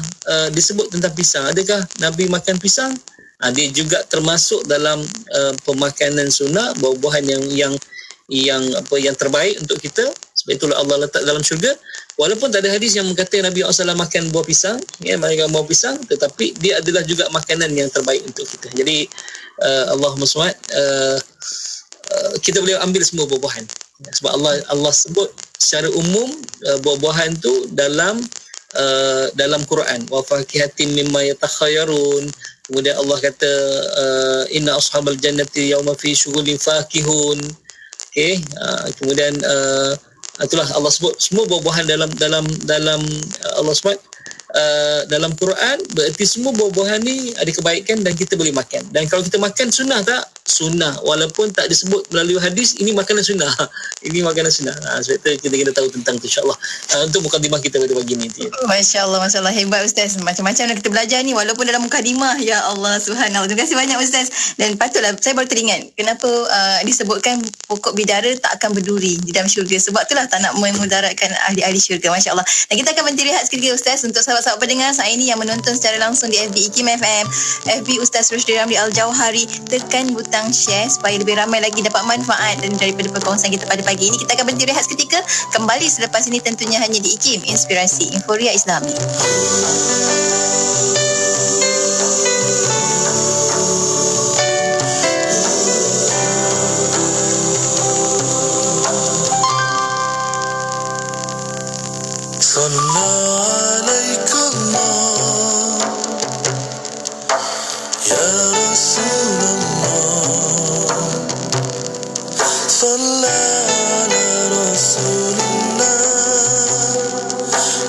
disebut tentang pisang. Adakah Nabi makan pisang? Dia juga termasuk dalam pemakanan sunnah, buah-buahan yang terbaik untuk kita. Sebab itulah Allah letak dalam syurga. Walaupun tak ada hadis yang mengatakan Nabi SAW makan buah pisang, makan buah pisang, tetapi dia adalah juga makanan yang terbaik untuk kita. Jadi Allahumma SWT, kita boleh ambil semua buah-buahan. Sebab Allah sebut secara umum buah-buahan tu dalam Quran. Wa fakihatin mimma yatakhayyarun. Kemudian Allah kata inna ashabal jannati yawma fi syughulin fakihun. Okey, kemudian itulah Allah sebut semua buah-buahan dalam Allah sebut dalam Quran. Berarti semua buah-buahan ni ada kebaikan dan kita boleh makan. Dan kalau kita makan sunnah tak? Sunnah. Walaupun tak disebut melalui hadis, ini makanan sunnah. Ini makanan sunnah. Sebab itu kita kena tahu tentang tu, insyaAllah. Untuk mukadimah kita pada pagi ni. Masya Allah, hebat Ustaz. Macam-macam yang kita belajar ni walaupun dalam mukadimah. Ya Allah, subhanallah. Terima kasih banyak Ustaz. Dan patutlah, saya baru teringat kenapa disebutkan pokok bidara tak akan berduri di dalam syurga. Sebab itulah tak nak memudaratkan ahli-ahli syurga. Masya Allah. Dan kita akan berhenti rehat sekali Ustaz. Untuk sahabat-sahabat pendengar saya ini yang menonton secara langsung di FB IKIM FM, FB Ustaz Rushdie Ramli Al-Jauhari, tekan butang share supaya lebih ramai lagi dapat manfaat daripada perkongsian kita pada pagi ini. Kita akan berhenti rehat seketika, kembali selepas ini tentunya hanya di IKIM, Inspirasi Inforia Islami.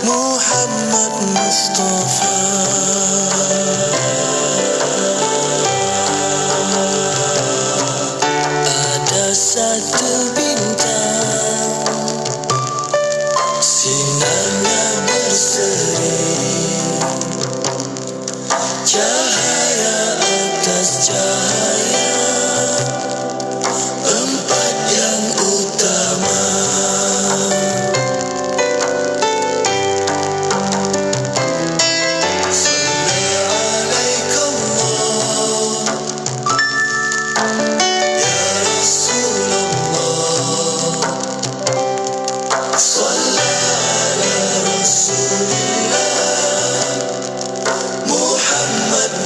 Muhammad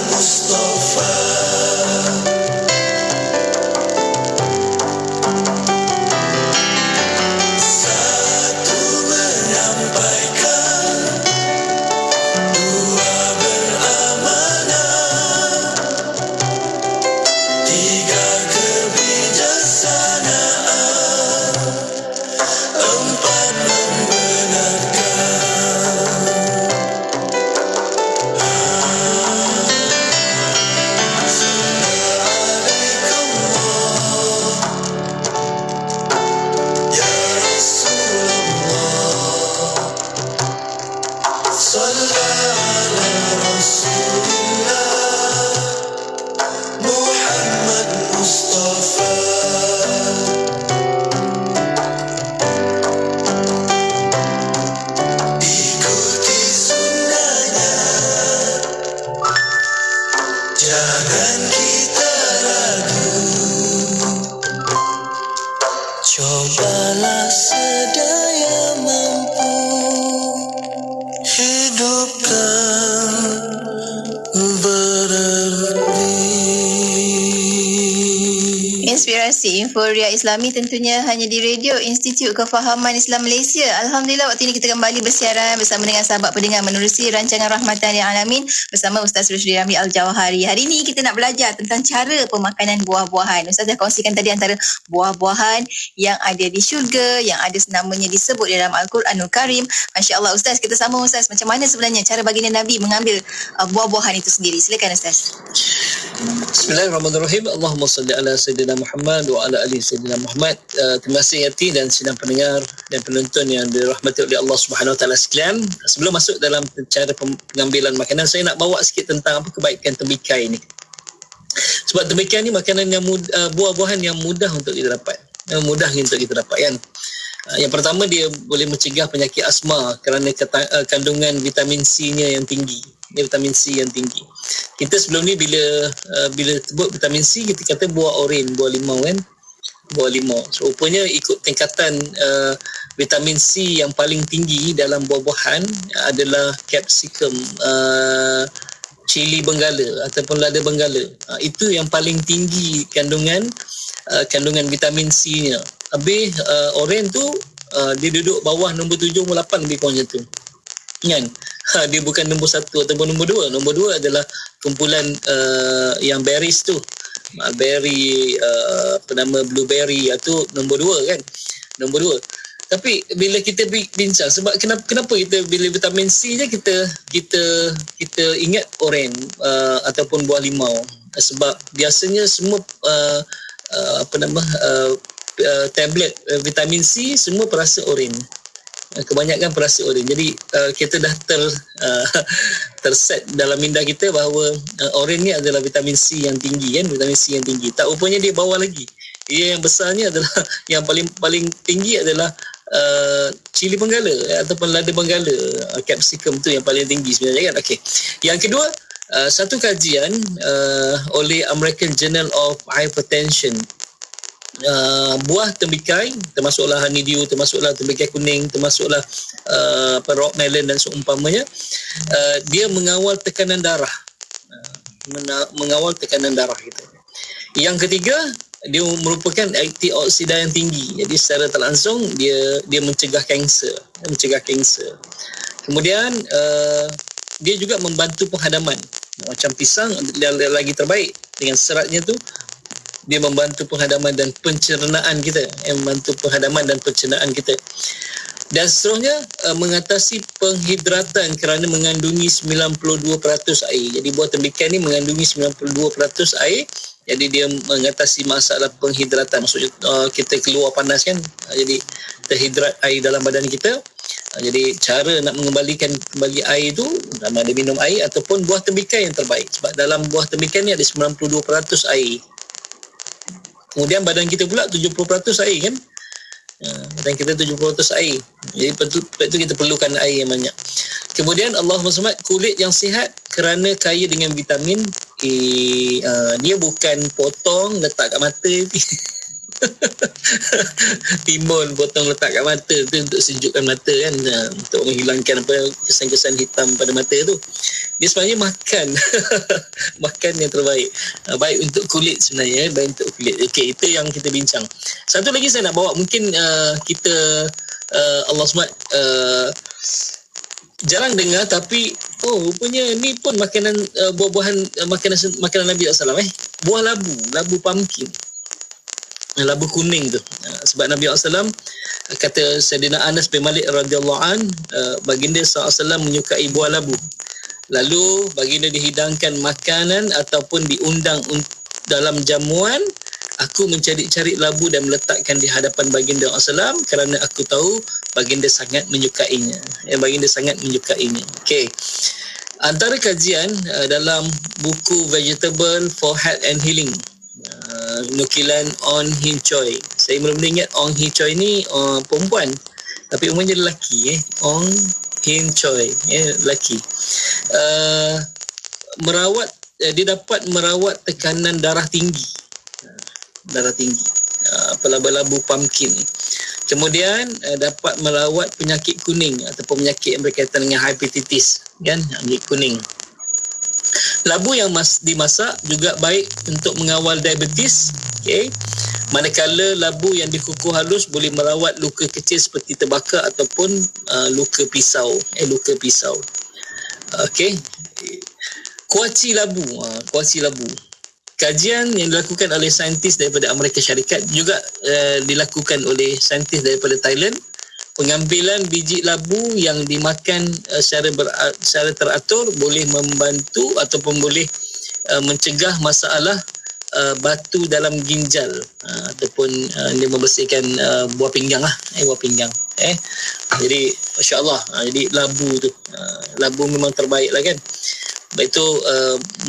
Mustafa. bala sedaya mampu hidupkan bererti. Inspirasi Inforia Islami tentunya hanya di Radio Institut Kefahaman Islam Malaysia. Alhamdulillah, waktu ini kita kembali bersiaran bersama dengan sahabat pendengar menerusi rancangan Rahmatan lil Alamin bersama Ustaz Rusdi Ramli Al-Jawhari. Hari ini kita nak belajar tentang cara pemakanan buah-buahan. Ustaz dah kongsikan tadi antara buah-buahan yang ada di syurga, yang ada namanya disebut dalam Al-Quranul Karim. Masya Allah, Ustaz, kita sambung Ustaz. Macam mana sebenarnya cara baginda Nabi mengambil buah-buahan itu sendiri? Silakan Ustaz. Bismillahirrahmanirrahim. Allahumma salli ala Sayyidina Muhammad wa ala ali Sayyidina Muhammad. Terima kasih Yati dan sidang pendengar dan penonton yang dirahmati oleh Allah Subhanahu Wa Taala sekalian. Sebelum masuk dalam cara pengambilan makanan, saya nak bawa sikit tentang apa kebaikan tembikai ni. Sebab tembikai ni makanan yang buah-buahan yang mudah untuk kita dapat. Mudah untuk kita dapat kan. Yang pertama, dia boleh mencegah penyakit asma kerana kandungan vitamin C-nya yang tinggi. Dia vitamin C yang tinggi. Kita sebelum ni bila sebut vitamin C, kita kata buah oren, buah limau kan. Buah limau. So, rupanya ikut tingkatan vitamin C yang paling tinggi dalam buah-buahan adalah capsicum, cili benggala ataupun lada benggala. Itu yang paling tinggi kandungan vitamin C-nya. Habis oren tu dia duduk bawah nombor 7, nombor 8 lebih kurang macam tu. Kan? Dia bukan nombor 1 ataupun nombor 2. Nombor 2 adalah kumpulan yang berries tu. Mulberry, blueberry itu nombor 2 kan. Nombor 2. Tapi bila kita bincang sebab kenapa kita bila vitamin C je kita ingat oren ataupun buah limau, sebab biasanya semua tablet vitamin C semua perasa oren. Kebanyakan perasa oren. Jadi kita dah terset dalam minda kita bahawa oren ni adalah vitamin C yang tinggi kan, vitamin C yang tinggi. Tak rupanya dia bawah lagi. Dia yang besarnya adalah yang paling tinggi adalah cili benggala ataupun lada benggala, capsicum tu yang paling tinggi sebenarnya kan. Okey. Yang kedua, satu kajian oleh American Journal of Hypertension, buah tembikai termasuklah honeydew, termasuklah tembikai kuning, termasuklah rock melon dan seumpamanya, dia mengawal tekanan darah, mengawal tekanan darah kita. Yang ketiga, dia merupakan antioksidan yang tinggi. Jadi secara tak langsung dia mencegah kanser, Kemudian dia juga membantu penghadaman. Macam pisang lagi terbaik dengan seratnya tu, dia membantu penghadaman dan pencernaan kita, membantu penghadaman dan pencernaan kita. Dan seterusnya mengatasi penghidratan kerana mengandungi 92% air. Jadi buah tembikai ni mengandungi 92% air. Jadi dia mengatasi masalah penghidratan. Maksudnya kita keluar panas kan, jadi terhidrat air dalam badan kita. Jadi cara nak mengembalikan kembali air tu, sama ada minum air ataupun buah tembikai yang terbaik. Sebab dalam buah tembikai ni ada 92% air. Kemudian badan kita pula 70% air kan. Badan kita 70% air. Jadi itu kita perlukan air yang banyak. Kemudian Allahumma samad, kulit yang sihat kerana kaya dengan vitamin A. Dia bukan potong letak kat mata. Timbun potong letak kat mata tu untuk sejukkan mata kan, untuk menghilangkan kesan-kesan hitam pada mata tu. Dia sebenarnya makan yang terbaik, baik untuk kulit sebenarnya, baik untuk kulit. Okey, itu yang kita bincang. Satu lagi saya nak bawa, mungkin kita Allah SWT jarang dengar, tapi rupanya ni pun makanan buah-buahan, makanan Nabi SAW. Buah labu pumpkin, labu kuning tu. Sebab Nabi SAW kata Sayyidina Anas bin Malik radhiyallahu an, baginda SAW menyukai buah labu. Lalu baginda dihidangkan makanan ataupun diundang dalam jamuan, aku mencari-cari labu dan meletakkan di hadapan baginda SAW kerana aku tahu baginda sangat menyukainya. Baginda sangat menyukainya. Okey. Antara kajian dalam buku Vegetable for Health and Healing, nukilan Ong Hin Choi. Saya mula-mula ingat Ong Hin Choi ni perempuan, tapi umumnya lelaki. Ong Hin Choi, lelaki. Dia dapat merawat tekanan darah tinggi. Labu-labu pumpkin ni. Kemudian dapat melawat penyakit kuning ataupun penyakit yang berkaitan dengan hepatitis, kan, penyakit kuning. Labu yang dimasak juga baik untuk mengawal diabetes, okey. Manakala labu yang dikukuh halus boleh melawat luka kecil seperti terbakar ataupun luka pisau. Okey. Kuaci labu. Kajian yang dilakukan oleh saintis daripada Amerika Syarikat juga dilakukan oleh saintis daripada Thailand. Pengambilan biji labu yang dimakan secara teratur boleh membantu ataupun boleh mencegah masalah batu dalam ginjal ataupun dia membersihkan buah pinggang jadi masya-Allah. Jadi labu memang terbaik lah, kan. Baik tu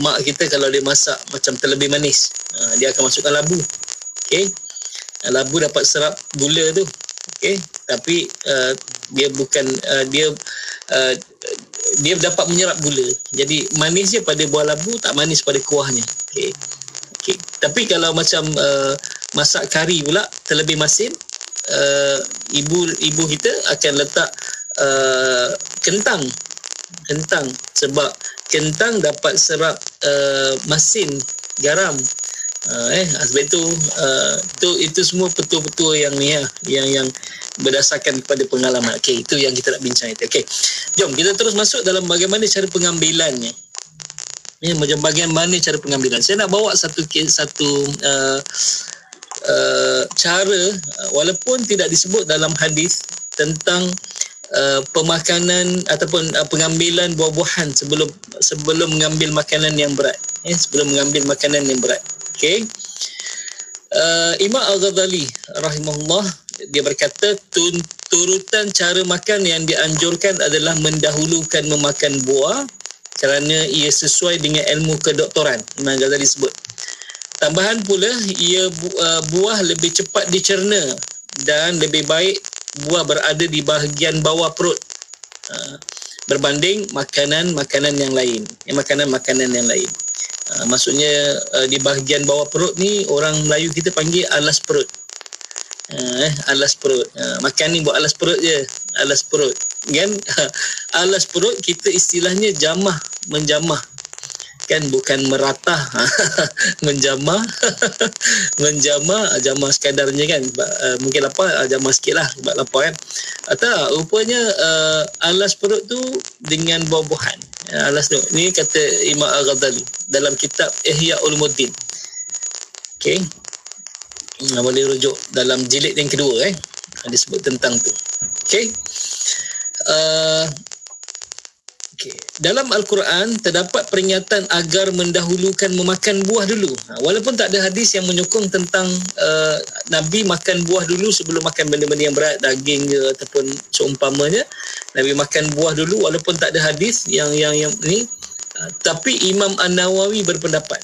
mak kita kalau dia masak macam terlebih manis, dia akan masukkan labu. Okey. Labu dapat serap gula tu. Okey. Tapi dia bukan dia dapat menyerap gula. Jadi manis je pada buah labu, tak manis pada kuahnya. Okey. Tapi kalau macam masak kari pula terlebih masin, ibu kita akan letak kentang sebab kentang dapat serap masin garam. Sebab itu semua betul-betul yang berdasarkan kepada pengalaman. Okey, itu yang kita nak bincang itu. Okey. Jom kita terus masuk dalam bagaimana cara pengambilannya. Bagaimana cara pengambilan. Saya nak bawa satu cara walaupun tidak disebut dalam hadis tentang pemakanan ataupun pengambilan buah-buahan sebelum mengambil makanan yang berat. Sebelum mengambil makanan yang berat. Okey. Imam Al-Ghazali rahimahullah, dia berkata turutan cara makan yang dianjurkan adalah mendahulukan memakan buah kerana ia sesuai dengan ilmu kedoktoran. Imam Ghazali sebut. Tambahan pula, buah lebih cepat dicerna dan lebih baik buah berada di bahagian bawah perut berbanding makanan-makanan yang lain. Makanan-makanan yang lain. Maksudnya di bahagian bawah perut ni orang Melayu kita panggil alas perut. Alas perut. Makan ni buat alas perut je. Alas perut. Kan? Alas perut kita istilahnya menjamah. Kan, bukan meratah. Menjamah sekadarnya, kan. Mungkin lapar, jamah sikit lah sebab lapar, kan. Atau rupanya alas perut tu dengan buah-buahan. Alas tu. Ni kata Imam Al-Ghazali dalam kitab Ihya Ulumuddin. Okey. Boleh rujuk dalam jilid yang kedua, dia sebut tentang tu. Okey. Okay. Dalam Al-Quran terdapat peringatan agar mendahulukan memakan buah dulu. Walaupun tak ada hadis yang menyokong tentang Nabi makan buah dulu sebelum makan benda-benda yang berat, daging ke ataupun seumpamanya. Nabi makan buah dulu walaupun tak ada hadis yang ni. Tapi Imam An-Nawawi berpendapat,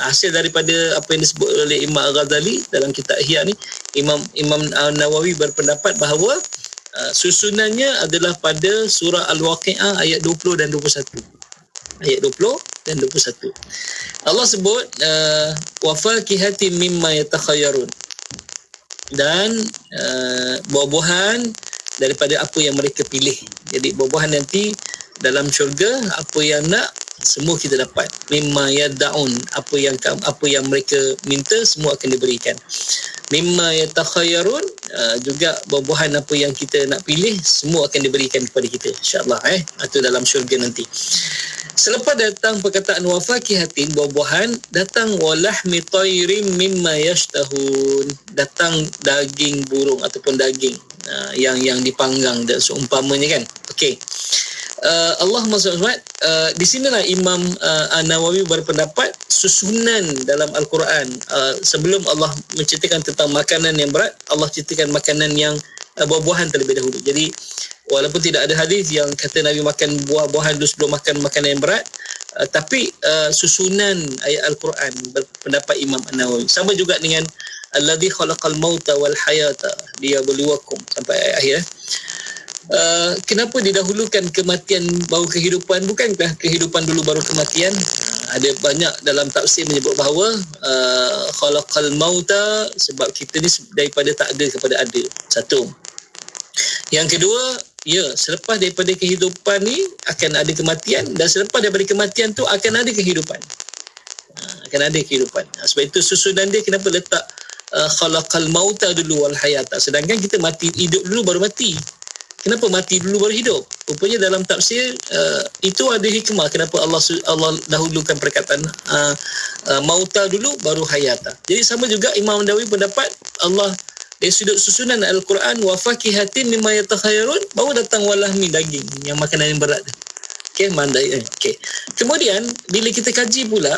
hasil daripada apa yang disebut oleh Imam Al-Ghazali dalam kitab Ihya ni, Imam An-Nawawi berpendapat bahawa susunannya adalah pada surah Al-Waqi'ah ayat 20 dan 21. Ayat 20 dan 21. Allah sebut wa fakihatin mimma yatakhayyarun. Dan buah-buahan daripada apa yang mereka pilih. Jadi buah-buahan nanti dalam syurga apa yang nak semua kita dapat. Mimma yad'un, apa yang mereka minta semua akan diberikan. Mimma yatakhayyarun, juga buah-buahan apa yang kita nak pilih semua akan diberikan kepada kita, insya-Allah. Itu dalam syurga nanti. Selepas datang perkataan wa fakihatin, buah-buahan, datang walahmi tayrin mimma yashtahun, datang daging burung ataupun daging yang dipanggang dan seumpamanya, kan. Okey. Allahumma salli di sinilah Imam An-Nawawi berpendapat susunan dalam Al-Quran, sebelum Allah menceritakan tentang makanan yang berat, Allah ceritakan makanan yang buah-buahan terlebih dahulu. Jadi walaupun tidak ada hadis yang kata Nabi makan buah-buahan dulu sebelum makan makanan yang berat, tapi susunan ayat Al-Quran berpendapat Imam An-Nawawi. Sama juga dengan alladzi khalaqal mauta wal hayata liyabluwakum sampai ayat akhir. Kenapa didahulukan kematian baru kehidupan? Bukankah kehidupan dulu baru kematian? Ada banyak dalam tafsir menyebut bahawa khalaqal mauta, sebab kita ni daripada tak ada kepada ada. Satu. Yang kedua, selepas daripada kehidupan ni akan ada kematian, dan selepas daripada kematian tu akan ada kehidupan. Akan ada kehidupan. Sebab itu susunan dia kenapa letak khalaqal mauta dulu wal hayata, sedangkan kita mati, hidup dulu baru mati. Kenapa mati dulu baru hidup? Rupanya dalam tafsir itu ada hikmah kenapa Allah dahulukan perkataan mauta dulu baru hayata. Jadi sama juga Imam Nawawi pendapat Allah dari sudut susunan Al-Quran wa fakihatin mimma yatakhayyarun, baru datang walahmi, daging yang makanan yang berat. Okey, mandai. Okey. Kemudian bila kita kaji pula,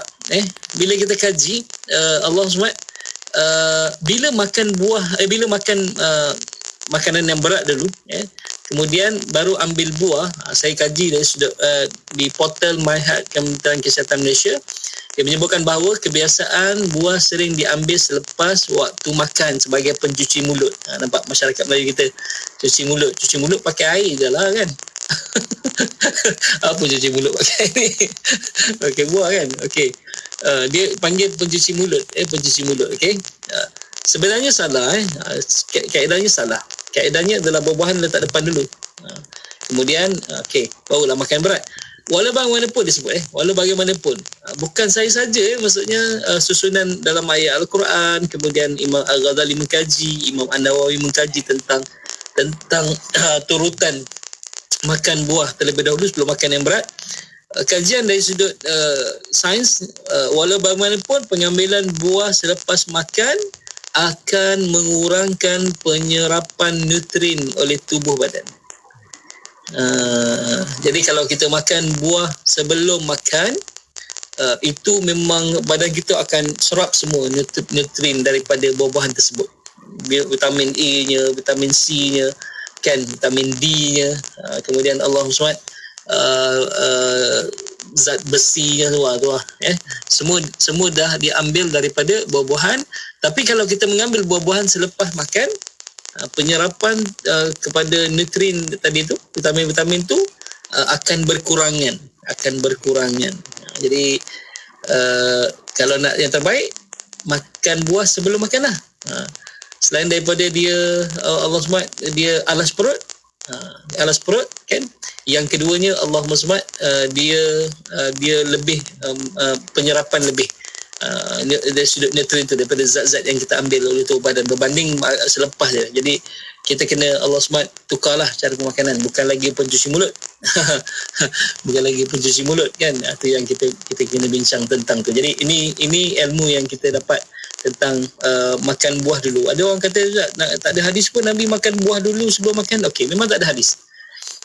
bila kita kaji Allah SWT bila makan buah, bila makan makanan yang berat dulu, kemudian baru ambil buah. Saya kaji dari sudut di portal MyHealth Kementerian Kesihatan Malaysia, dia menyebutkan bahawa kebiasaan buah sering diambil selepas waktu makan sebagai pencuci mulut. Nampak masyarakat Melayu kita cuci mulut pakai air je lah kan. Apa cuci mulut pakai ni? Pakai buah kan. Okey. Dia panggil pencuci mulut. Pencuci mulut. Okey. Sebenarnya salah. Kaedahnya salah. Kaedahnya adalah buah-buahan letak depan dulu. Kemudian barulah makan berat. Walau bagaimanapun disebut walau bagaimanapun, bukan saya saja maksudnya susunan dalam ayat Al-Quran, kemudian Imam Al-Ghazali mengkaji, Imam An-Nawawi mengkaji tentang turutan makan buah terlebih dahulu sebelum makan yang berat. Kajian dari sudut sains, walau bagaimanapun pengambilan buah selepas makan akan mengurangkan penyerapan nutrien oleh tubuh badan. Jadi kalau kita makan buah sebelum makan, itu memang badan kita akan serap semua nutrien daripada buah-buahan tersebut. Vitamin A-nya, vitamin C-nya, kan, vitamin D-nya, kemudian Allah SWT zat besinya tu semua dah diambil daripada buah-buahan. Tapi kalau kita mengambil buah-buahan selepas makan, penyerapan kepada nutrien tadi tu, vitamin-vitamin tu akan berkurangan. Jadi kalau nak yang terbaik, makan buah sebelum makan lah. Selain daripada dia Allah SWT dia alas perut kan. Yang keduanya Allah SWT dia lebih penyerapan lebih dari sudut nutrien tu daripada zat-zat yang kita ambil oleh tubuh badan berbanding selepas dia. Jadi kita kena Allah SWT tukarlah cara pemakanan, bukan lagi pencuci mulut. Bukan lagi pencuci mulut kan. Itu yang kita kena bincang tentang tu. Jadi ini ilmu yang kita dapat tentang makan buah dulu. Ada orang kata tak ada hadis pun Nabi makan buah dulu sebelum makan. Okey, memang tak ada hadis.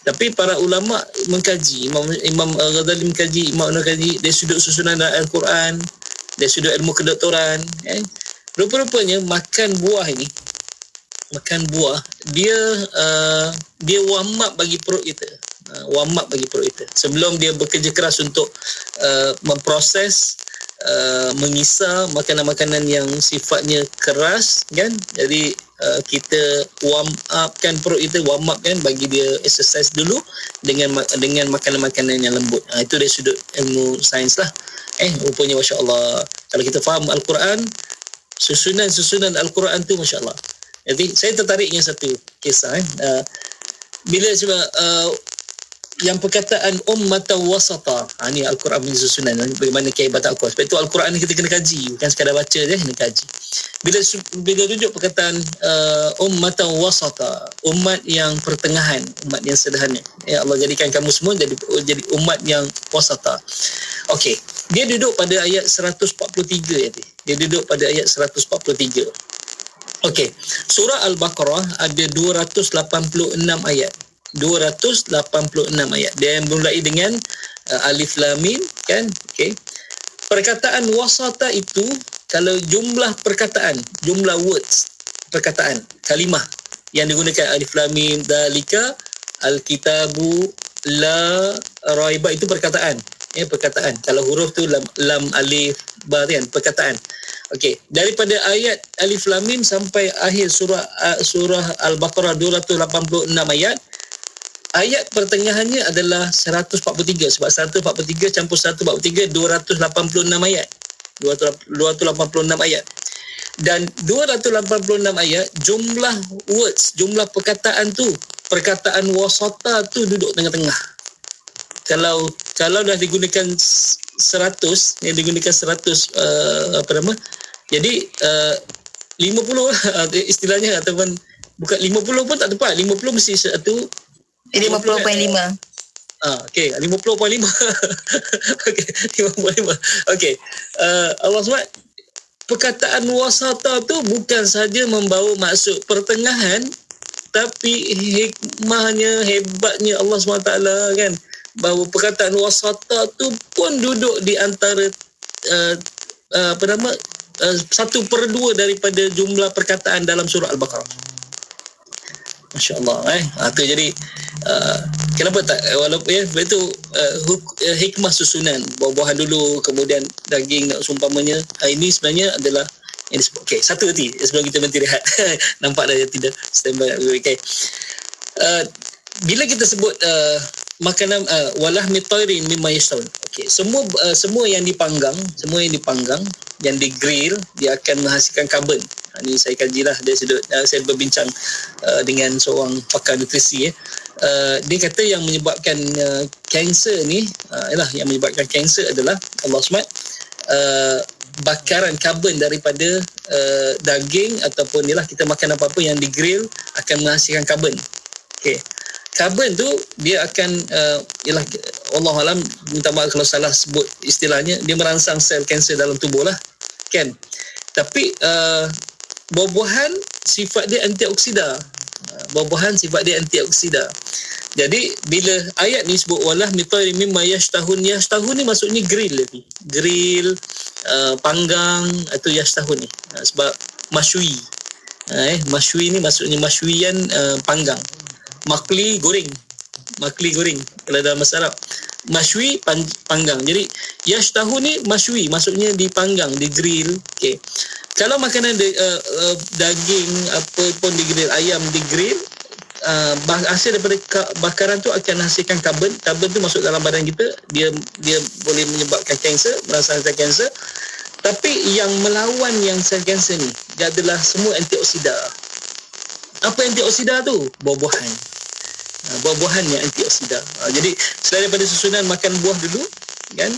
Tapi para ulama mengkaji, Imam Ghazali mengkaji, Imam Nawawi dari sudut susunan Al-Quran, dari sudut ilmu kedoktoran, rupa-rupanya makan buah dia warm up bagi perut kita. Sebelum dia bekerja keras untuk memproses, mengisar makanan-makanan yang sifatnya keras kan. Jadi kita warm up kan perut kita, warm up kan, bagi dia exercise dulu dengan makanan-makanan yang lembut. Itu dari sudut ilmu sains lah. Rupanya Masya Allah, kalau kita faham Al-Quran, susunan Al-Quran tu Masya Allah. Jadi saya tertarik dengan satu kisah bila yang perkataan ummatan wasata, ni Al-Quran punya susunan, bagaimana kehebatan Al-Quran. Sebab itu Al-Quran ni kita kena kaji, bukan sekadar baca je, kena kaji. Bila rujuk perkataan ummatan wasata, umat yang pertengahan, umat yang sederhana. Ya Allah jadikan kamu semua jadi umat yang wasata. Okey, dia duduk pada ayat 143 Dia duduk pada ayat 143. Okey, surah Al-Baqarah ada 286 ayat. 286 ayat. Dia yang bermulai dengan alif lam mim kan. Okey. Perkataan wasata itu, kalau jumlah perkataan, jumlah words, perkataan, kalimah yang digunakan alif lam mim, dalika al-kitabu la raiba, itu perkataan. Perkataan. Kalau huruf tu lam alif ba kan, perkataan. Okey, daripada ayat alif lam mim sampai akhir surah Al-Baqarah 286 ayat, ayat pertengahannya adalah 143 sebab 143 campur 143 286 ayat. 286 ayat. Dan 286 ayat jumlah words, jumlah perkataan tu, perkataan wasata tu duduk tengah-tengah. Kalau dah digunakan 100, yang digunakan 100 jadi 50 lah istilahnya, ataupun bukan 50 pun tak tepat, 50 mesti satu 50.5. Okey, 50.5. Okey, 50.5. Okey. Allah SWT, perkataan wasata tu bukan saja membawa maksud pertengahan, tapi hikmahnya, hebatnya Allah SWT kan, bahawa perkataan wasata tu pun duduk di antara 1/2 daripada jumlah perkataan dalam surah Al-Baqarah. Masya Allah. Tu jadi kenapa tak, walaupun itu hikmah susunan, buah-buahan dulu kemudian daging seumpamanya. Ini sebenarnya adalah yang disebut. Okey, satu nanti sebelum kita nanti rehat. Nampak dah tidak standby. Okey. Bila kita sebut makanan walah mitairin mimma yashtahun. Okey, semua yang dipanggang, yang di-grill, dia akan menghasilkan karbon. Ini saya kajilah dari sudut saya berbincang dengan seorang pakar nutrisi. Dia kata yang menyebabkan kanser ni yang menyebabkan kanser adalah Allah SWT bakaran karbon daripada daging ataupun kita makan apa-apa yang di-grill akan menghasilkan karbon. Okey. Karbon tu dia akan Allah alam, minta maaf kalau salah sebut istilahnya, dia merangsang sel kanser dalam tubuh lah kan. Tapi buah-buahan sifat dia antioksida. Jadi bila ayat ni sebut walah mitairin mimma yashtahun ni maksudnya grill lagi. Grill, panggang atau yashtahun ni. Sebab masywi. Masywi ni maksudnya masywian, panggang. Makli goreng kalau dalam bahasa Arab. Masywi panggang. Jadi yashtahun ni masywi, maksudnya dipanggang, digrill. Okey. Kalau makanan daging apa pun digrill, ayam digrill, hasil daripada bakaran tu akan hasilkan karbon. Karbon tu masuk dalam badan kita, dia boleh menyebabkan kanser, merangsangkan kanser. Tapi yang melawan yang sel kanser ni, dia adalah semua antioksida. Apa antioksida tu? Buah-buahan. Buah-buahan yang antioksida. Jadi selain daripada susunan makan buah dulu kan,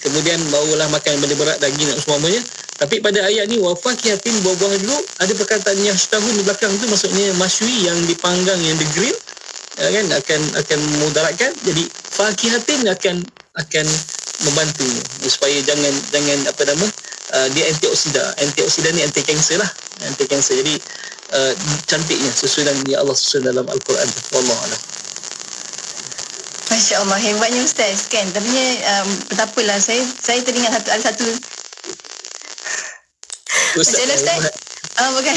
kemudian barulah makan benda berat, daging dan semuanya. Tapi pada ayat ni wafakihatin, buah-buahan dulu, ada perkataan yang setahun di belakang tu, maksudnya masywi yang dipanggang, yang digrill kan, akan mudaratkan. Jadi fakihatin akan membantu supaya jangan dia antioksida ni anti kanser lah, anti kanser. Jadi cantiknya susunan yang Allah susun dalam Al-Quran. Wallahualam. Masya Allah, hebatnya Ustaz kan. Tapi betapalah, saya teringat ada satu Ustaz. Bukan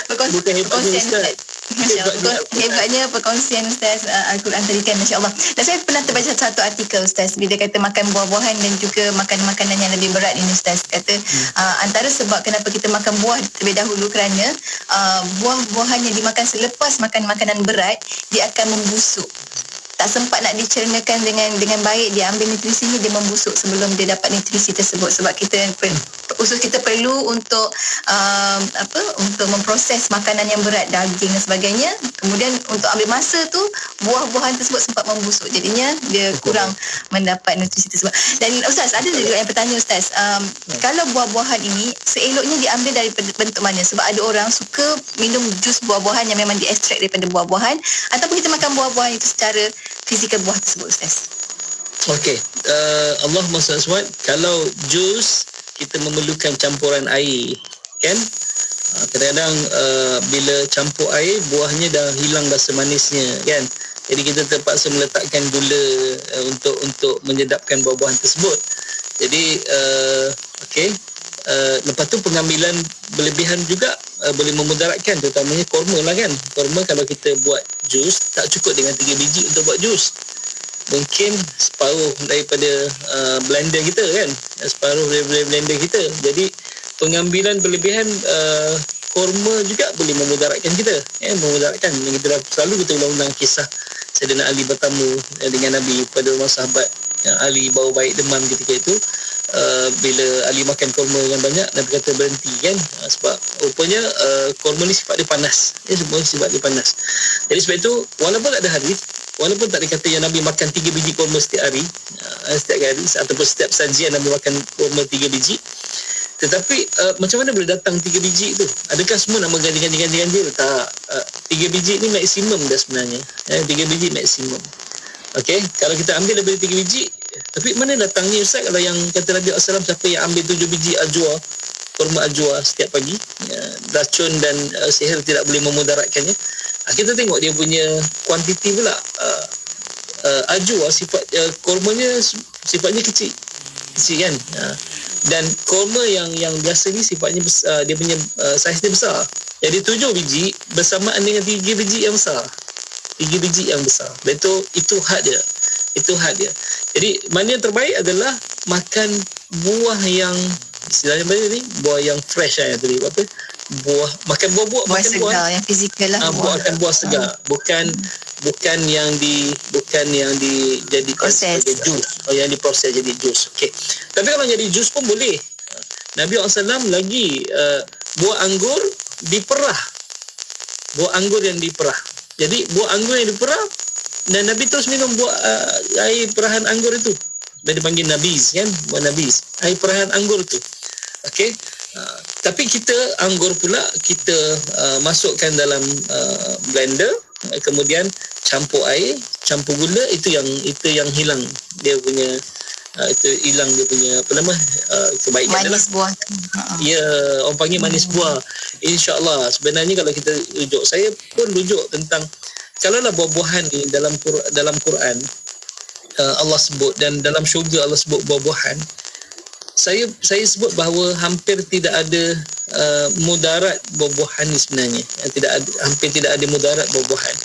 perkongsian Ustaz. Masya Allah, hebatnya perkongsian Ustaz Al-Quran tadi kan, Masya Allah. Dan saya pernah terbaca satu artikel Ustaz, bila kata makan buah-buahan dan juga makan makanan yang lebih berat ini Ustaz, kata antara sebab kenapa kita makan buah terlebih dahulu kerana buah-buahan yang dimakan selepas makan makanan berat, dia akan membusuk. Tak sempat nak dicernakan dengan baik, dia ambil nutrisinya, dia membusuk sebelum dia dapat nutrisi tersebut. Sebab usus kita perlu untuk untuk memproses makanan yang berat, daging dan sebagainya. Kemudian untuk ambil masa tu, buah-buahan tersebut sempat membusuk, jadinya dia kurang mendapat nutrisi tersebut. Dan Ustaz, ada juga yang bertanya Ustaz, kalau buah-buahan ini seeloknya diambil daripada bentuk mana? Sebab ada orang suka minum jus buah-buahan yang memang diekstrak daripada buah-buahan, ataupun kita makan buah-buahan itu secara fizikal buah tersebut Ustaz. Okey, Allahumma salli, kalau jus kita memerlukan campuran air kan. Kadang-kadang bila campur air, buahnya dah hilang rasa manisnya kan. Jadi kita terpaksa meletakkan gula untuk menyedapkan buah-buahan tersebut. Jadi lepas tu pengambilan berlebihan juga boleh memudaratkan, terutamanya korma lah kan. Korma kalau kita buat jus, tak cukup dengan 3 biji untuk buat jus. Mungkin separuh daripada blender kita kan, separuh daripada blender kita. Jadi pengambilan berlebihan korma juga boleh memudaratkan kita, memudaratkan. Kita dah selalu kita ulang-ulang kisah Sayyidina Ali bertamu dengan Nabi pada rumah sahabat yang Ali bawa baik demam ketika itu. Bila Ali makan kurma yang banyak, Nabi kata berhenti kan, sebab rupanya kurma ni sifat dia panas, semua sifat dia panas. Jadi sebab itu walaupun tak ada hadis, walaupun tak dikata yang Nabi makan 3 biji kurma setiap hari, ataupun setiap sajian Nabi makan kurma 3 biji, tetapi macam mana boleh datang 3 biji tu? Adakah semua nak ganjil? Tak. 3 biji ni maksimum dah sebenarnya. 3 biji maksimum. Okey, kalau kita ambil lebih 3 biji, tapi mana datangnya Ustaz kalau yang kata Nabi SAW, siapa yang ambil 7 biji ajwa, kurma ajwa setiap pagi, racun dan sihir tidak boleh memudaratkannya. Kita tengok dia punya kuantiti pula. Ajwa sifat kurmanya sifatnya kecil kan. Dan kurma yang biasa ni sifatnya besar, dia punya saiz dia besar. Jadi 7 biji bersamaan dengan 3 biji yang besar. 3 biji yang besar. Dan itu had dia. Itu had dia. Jadi mana yang terbaik adalah makan buah yang istilahnya mana ni? Buah yang fresh tadi. Apa? Makan buah makan segar, buah yang fizikal lah. makan buah segar. Bukan yang dijadikan sebagai jus. Yang diproses jadi jus. Okey. Tapi kalau jadi jus pun boleh. Nabi SAW lagi buah anggur diperah. Buah anggur yang diperah. Jadi buah anggur yang diperah, dan Nabi terus minum buah air perahan anggur itu. Dia dipanggil nabiz kan, buah nabiz. Air perahan anggur tu. Okey. Tapi kita anggur pula kita masukkan dalam blender, kemudian campur air, campur gula, itu yang hilang dia punya itu hilang dia punya kebaikan manis buah. Ya, orang panggil manis buah. InsyaAllah sebenarnya kalau kita rujuk, saya pun rujuk tentang kalaulah buah-buahan ni dalam Quran Allah sebut, dan dalam syurga Allah sebut buah-buahan, saya sebut bahawa hampir tidak ada mudarat buah-buahan ni sebenarnya. Hampir tidak ada mudarat buah-buahan.